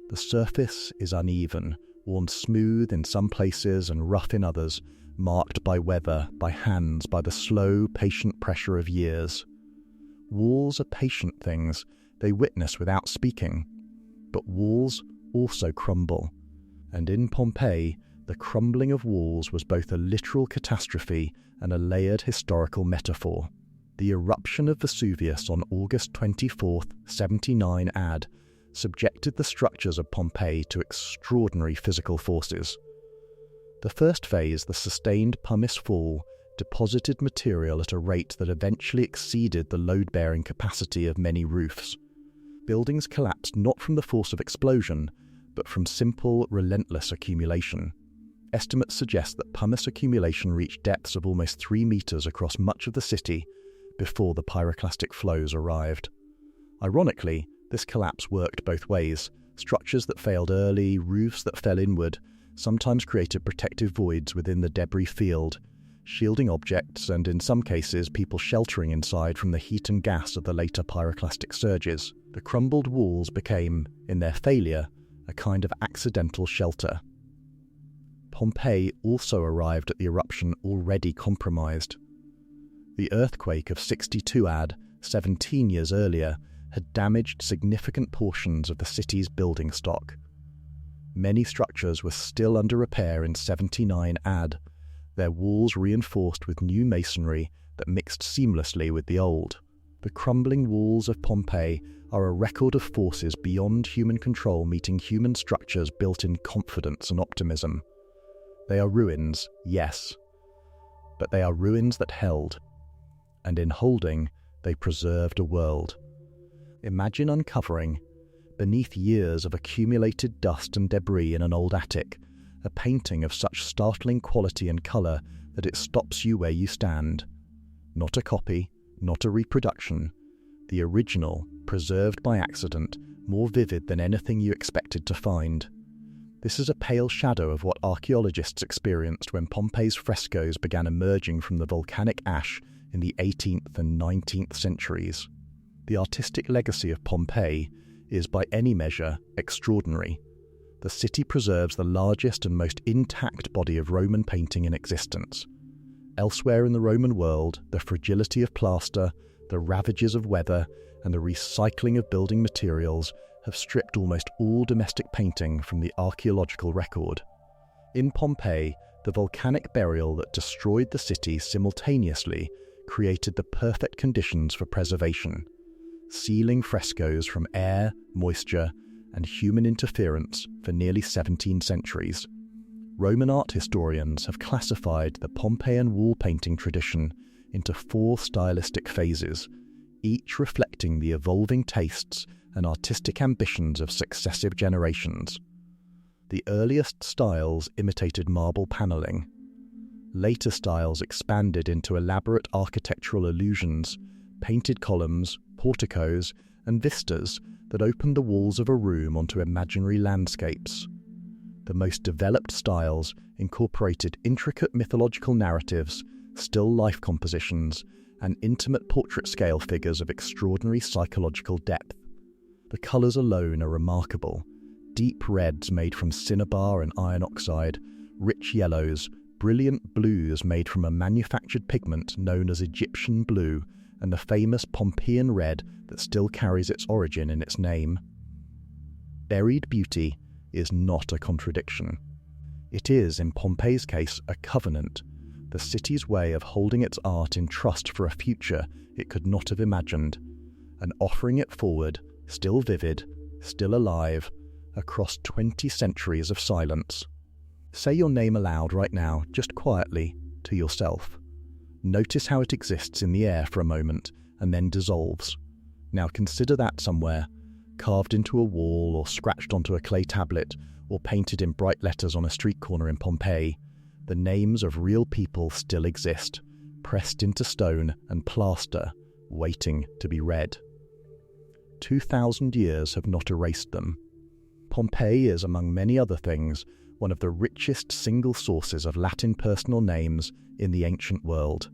The surface is uneven, worn smooth in some places and rough in others, marked by weather, by hands, by the slow, patient pressure of years. Walls are patient things, they witness without speaking. But walls also crumble, and in Pompeii, the the crumbling of walls was both a literal catastrophe and a layered historical metaphor. The eruption of Vesuvius on August 24, 79 AD, subjected the structures of Pompeii to extraordinary physical forces. The first phase, the sustained pumice fall, deposited material at a rate that eventually exceeded the load-bearing capacity of many roofs. Buildings collapsed not from the force of explosion, but from simple, relentless accumulation. Estimates suggest that pumice accumulation reached depths of almost 3 meters across much of the city before the pyroclastic flows arrived. Ironically, this collapse worked both ways. Structures that failed early, roofs that fell inward, sometimes created protective voids within the debris field, shielding objects and, in some cases, people sheltering inside from the heat and gas of the later pyroclastic surges. The crumbled walls became, in their failure, a kind of accidental shelter. Pompeii also arrived at the eruption already compromised. The earthquake of 62 AD, 17 years earlier, had damaged significant portions of the city's building stock. Many structures were still under repair in 79 AD, their walls reinforced with new masonry that mixed seamlessly with the old. The crumbling walls of Pompeii are a record of forces beyond human control meeting human structures built in confidence and optimism. They are ruins, yes, but they are ruins that held, and in holding, they preserved a world. Imagine uncovering, beneath years of accumulated dust and debris in an old attic, a painting of such startling quality and colour that it stops you where you stand. Not a copy, not a reproduction, the original, preserved by accident, more vivid than anything you expected to find. This is a pale shadow of what archaeologists experienced when Pompeii's frescoes began emerging from the volcanic ash in the 18th and 19th centuries. The artistic legacy of Pompeii is, by any measure, extraordinary. The city preserves the largest and most intact body of Roman painting in existence. Elsewhere in the Roman world, the fragility of plaster, the ravages of weather, and the recycling of building materials have stripped almost all domestic painting from the archaeological record. In Pompeii, the volcanic burial that destroyed the city simultaneously created the perfect conditions for preservation, sealing frescoes from air, moisture, and human interference for nearly 17 centuries. Roman art historians have classified the Pompeian wall painting tradition into 4 stylistic phases, each reflecting the evolving tastes and artistic ambitions of successive generations. The earliest styles imitated marble panelling. Later styles expanded into elaborate architectural illusions, painted columns, porticos, and vistas that opened the walls of a room onto imaginary landscapes. The most developed styles incorporated intricate mythological narratives, still life compositions, and intimate portrait-scale figures of extraordinary psychological depth. The colours alone are remarkable. Deep reds made from cinnabar and iron oxide, rich yellows, brilliant blues made from a manufactured pigment known as Egyptian blue, and the famous Pompeian red that still carries its origin in its name. Buried beauty is not a contradiction. It is, in Pompeii's case, a covenant, the city's way of holding its art in trust for a future it could not have imagined, and offering it forward, still vivid, still alive, across 20 centuries of silence. Say your name aloud right now, just quietly, to yourself. Notice how it exists in the air for a moment and then dissolves. Now consider that somewhere, carved into a wall or scratched onto a clay tablet or painted in bright letters on a street corner in Pompeii. The names of real people still exist, pressed into stone and plaster, waiting to be read. 2,000 years have not erased them. Pompeii is, among many other things, one of the richest single sources of Latin personal names in the ancient world.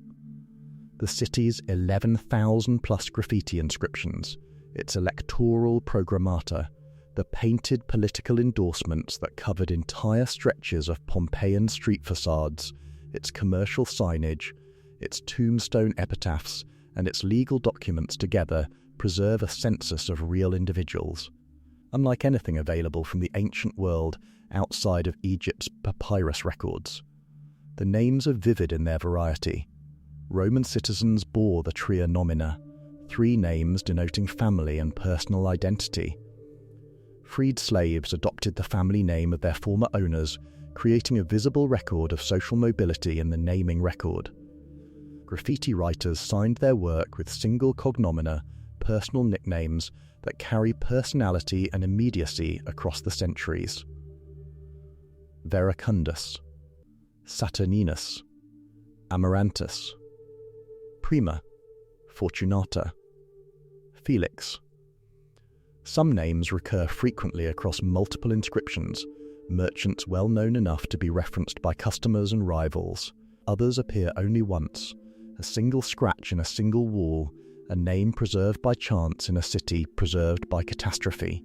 The city's 11,000-plus graffiti inscriptions, its electoral programmata, the painted political endorsements that covered entire stretches of Pompeian street facades, its commercial signage, its tombstone epitaphs, and its legal documents together preserve a census of real individuals. unlike anything available from the ancient world outside of Egypt's papyrus records. The names are vivid in their variety. Roman citizens bore the tria nomina, 3 names denoting family and personal identity. Freed slaves adopted the family name of their former owners, creating a visible record of social mobility in the naming record. Graffiti writers signed their work with single cognomina, personal nicknames that carry personality and immediacy across the centuries. Veracundus, Saturninus, Amarantus, Prima, Fortunata, Felix. Some names recur frequently across multiple inscriptions, merchants well known enough to be referenced by customers and rivals. Others appear only once, a single scratch in a single wall, a name preserved by chance in a city preserved by catastrophe.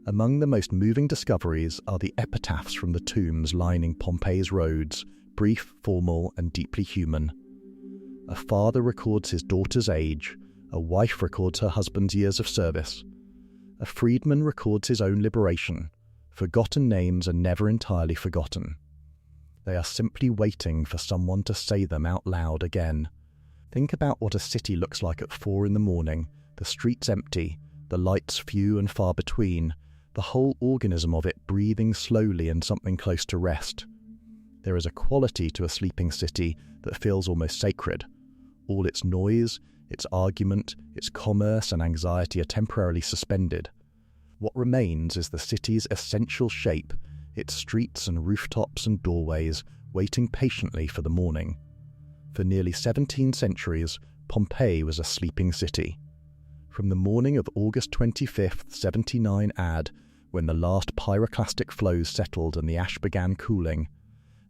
Among the most moving discoveries are the epitaphs from the tombs lining Pompeii's roads, brief, formal, and deeply human. A father records his daughter's age, a wife records her husband's years of service. A freedman records his own liberation. Forgotten names are never entirely forgotten. They are simply waiting for someone to say them out loud again. Think about what a city looks like at 4 a.m, the streets empty, the lights few and far between, the whole organism of it breathing slowly in something close to rest. There is a quality to a sleeping city that feels almost sacred. All its noise, its argument, its commerce and anxiety are temporarily suspended. What remains is the city's essential shape, its streets and rooftops and doorways, waiting patiently for the morning. For nearly 17 centuries, Pompeii was a sleeping city. From the morning of August 25th, 79 AD, when the last pyroclastic flows settled and the ash began cooling,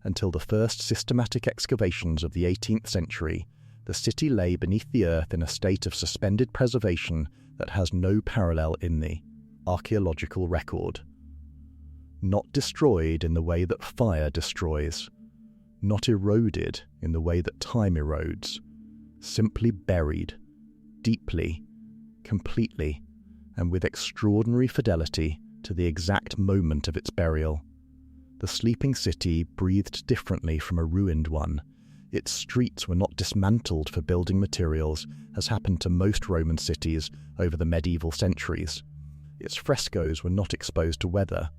until the first systematic excavations of the 18th century, the city lay beneath the earth in a state of suspended preservation that has no parallel in the archaeological record. Not destroyed in the way that fire destroys, not eroded in the way that time erodes, simply buried, deeply, completely, and with extraordinary fidelity to the exact moment of its burial. The sleeping city breathed differently from a ruined one. Its streets were not dismantled for building materials, as happened to most Roman cities over the medieval centuries. Its frescoes were not exposed to weather.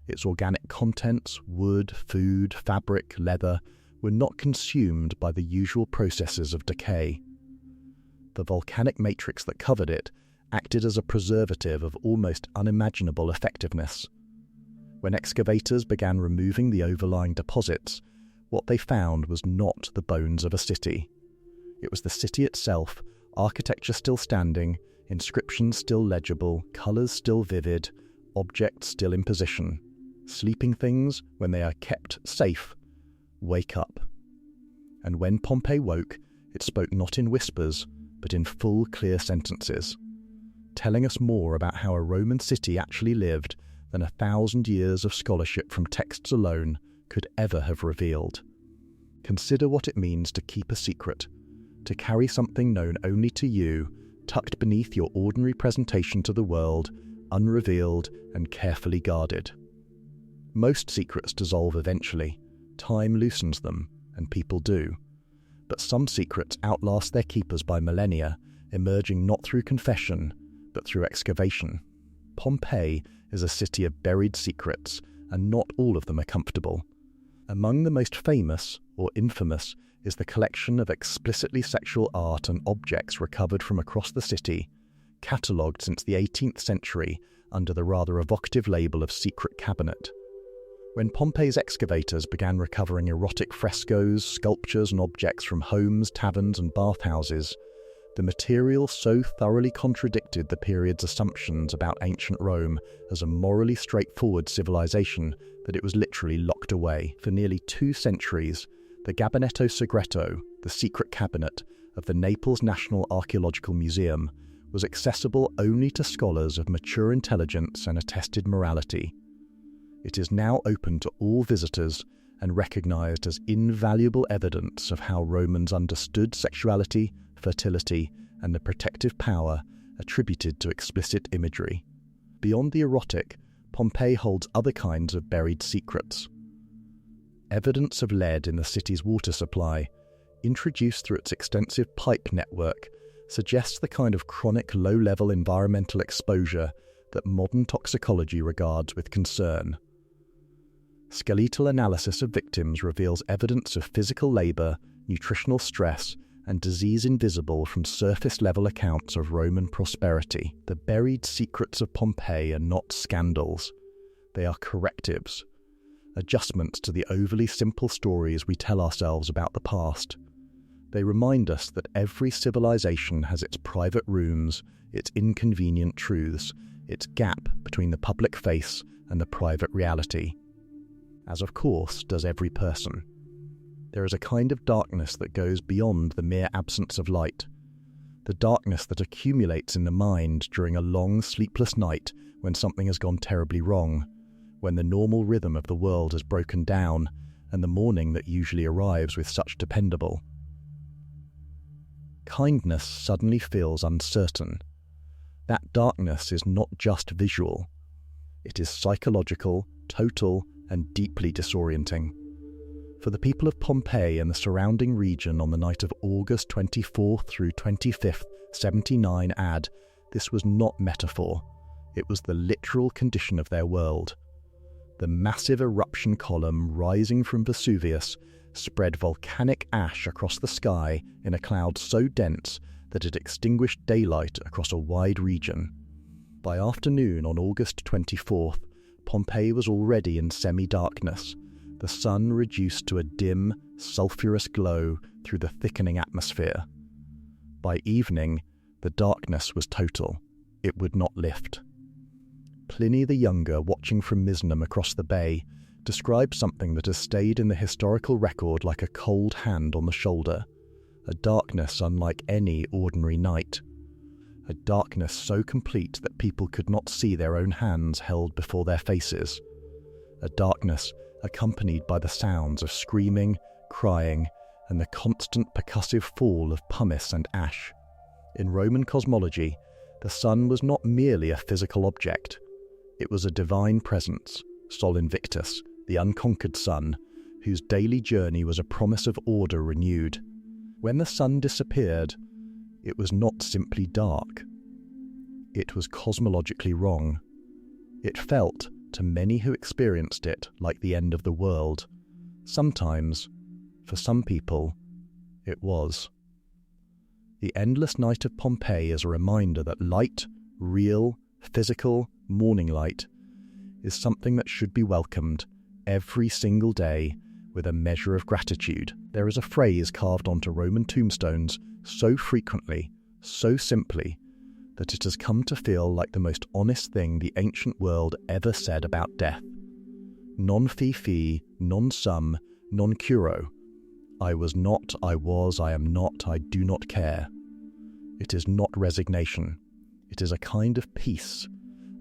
Its organic contents, wood, food, fabric, leather, were not consumed by the usual processes of decay. The volcanic matrix that covered it acted as a preservative of almost unimaginable effectiveness. When excavators began removing the overlying deposits, what they found was not the bones of a city. It was the city itself, architecture still standing, inscriptions still legible, colours still vivid, objects still in position. Sleeping things, when they are kept safe, wake up. And when Pompeii woke, it spoke not in whispers, but in full, clear sentences, telling us more about how a Roman city actually lived than 1,000 years of scholarship from texts alone could ever have revealed. Consider what it means to keep a secret, to carry something known only to you, tucked beneath your ordinary presentation to the world, unrevealed and carefully guarded. Most secrets dissolve eventually. Time loosens them, and people do. But some secrets outlast their keepers by millennia, emerging not through confession, but through excavation. Pompeii is a city of buried secrets, and not all of them are comfortable. Among the most famous, or infamous, is the collection of explicitly sexual art and objects recovered from across the city, catalogued since the 18th century under the rather evocative label of secret cabinet. When Pompeii's excavators began recovering erotic frescoes, sculptures and objects from homes, taverns and bathhouses, the material so thoroughly contradicted the period's assumptions about ancient Rome as a morally straightforward civilization that it was literally locked away. For nearly 2 centuries, the Gabinetto Segreto, the secret cabinet of the Naples National Archaeological Museum, was accessible only to scholars of mature intelligence and attested morality. It is now open to all visitors and recognized as invaluable evidence of how Romans understood sexuality, fertility, and the protective power attributed to explicit imagery. Beyond the erotic, Pompeii holds other kinds of buried secrets. Evidence of lead in the city's water supply, introduced through its extensive pipe network, suggests the kind of chronic low-level environmental exposure that modern toxicology regards with concern. Skeletal analysis of victims reveals evidence of physical labour, nutritional stress, and disease invisible from surface-level accounts of Roman prosperity. The buried secrets of Pompeii are not scandals. They are correctives, adjustments to the overly simple stories we tell ourselves about the past. They remind us that every civilization has its private rooms, its inconvenient truths, its gap between the public face and the private reality. As of course does every person. There is a kind of darkness that goes beyond the mere absence of light. The darkness that accumulates in the mind during a long, sleepless night when something has gone terribly wrong, when the normal rhythm of the world has broken down, and the morning that usually arrives with such dependable. Kindness suddenly feels uncertain. That darkness is not just visual. It is psychological, total, and deeply disorienting. For the people of Pompeii and the surrounding region on the night of August 24th through 25th, 79 AD, this was not metaphor. It was the literal condition of their world. The massive eruption column rising from Vesuvius spread volcanic ash across the sky in a cloud so dense that it extinguished daylight across a wide region. By afternoon on August 24th, Pompeii was already in semi-darkness, the sun reduced to a dim, sulphurous glow through the thickening atmosphere. By evening, the darkness was total. It would not lift. Pliny the Younger, watching from Misenum across the bay, describes something that has stayed in the historical record like a cold hand on the shoulder, a darkness unlike any ordinary night, a darkness so complete that people could not see their own hands held before their faces, a darkness accompanied by the sounds of screaming, crying, and the constant percussive fall of pumice and ash. In Roman cosmology, the sun was not merely a physical object. It was a divine presence, Sol Invictus, the unconquered sun, whose daily journey was a promise of order renewed. When the sun disappeared, it was not simply dark. It was cosmologically wrong. It felt, to many who experienced it, like the end of the world. Sometimes, for some people, it was. The endless night of Pompeii is a reminder that light, real, physical, morning light, is something that should be welcomed every single day with a measure of gratitude. There is a phrase carved onto Roman tombstones so frequently, so simply, that it has come to feel like the most honest thing the ancient world ever said about death. Non fi fi, non sum, non curo. I was not, I was, I am not, I do not care. It is not resignation. It is a kind of peace,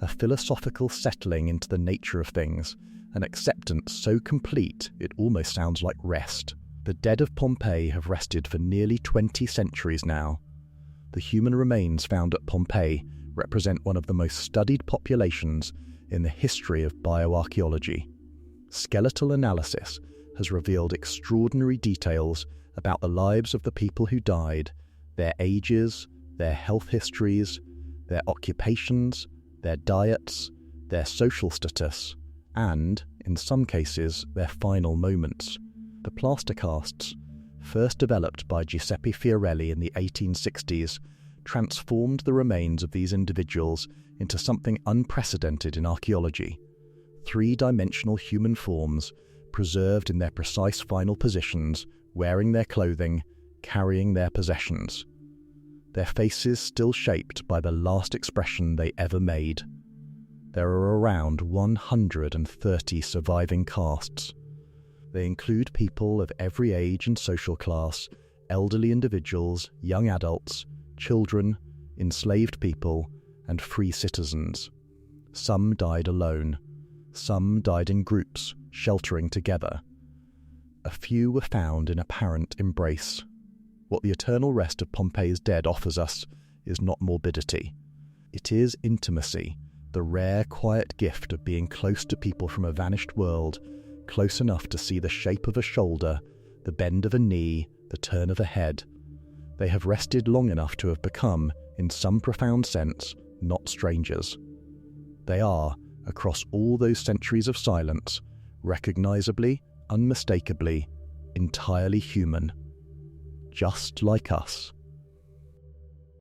a philosophical settling into the nature of things, an acceptance so complete it almost sounds like rest. The dead of Pompeii have rested for nearly 20 centuries now. The human remains found at Pompeii represent one of the most studied populations in the history of bioarchaeology. Skeletal analysis has revealed extraordinary details about the lives of the people who died, their ages, their health histories, their occupations, their diets, their social status, and, in some cases, their final moments. The plaster casts, first developed by Giuseppe Fiorelli in the 1860s, transformed the remains of these individuals into something unprecedented in archaeology. Three-dimensional human forms, preserved in their precise final positions, wearing their clothing, carrying their possessions. Their faces still shaped by the last expression they ever made. There are around 130 surviving casts. They include people of every age and social class, elderly individuals, young adults, children, enslaved people, and free citizens. Some died alone. Some died in groups, sheltering together. A few were found in apparent embrace. What the eternal rest of Pompeii's dead offers us is not morbidity. It is intimacy, the rare, quiet gift of being close to people from a vanished world, close enough to see the shape of a shoulder, the bend of a knee, the turn of a head. They have rested long enough to have become, in some profound sense, not strangers. They are, across all those centuries of silence, recognizably, unmistakably, entirely human. Just like us.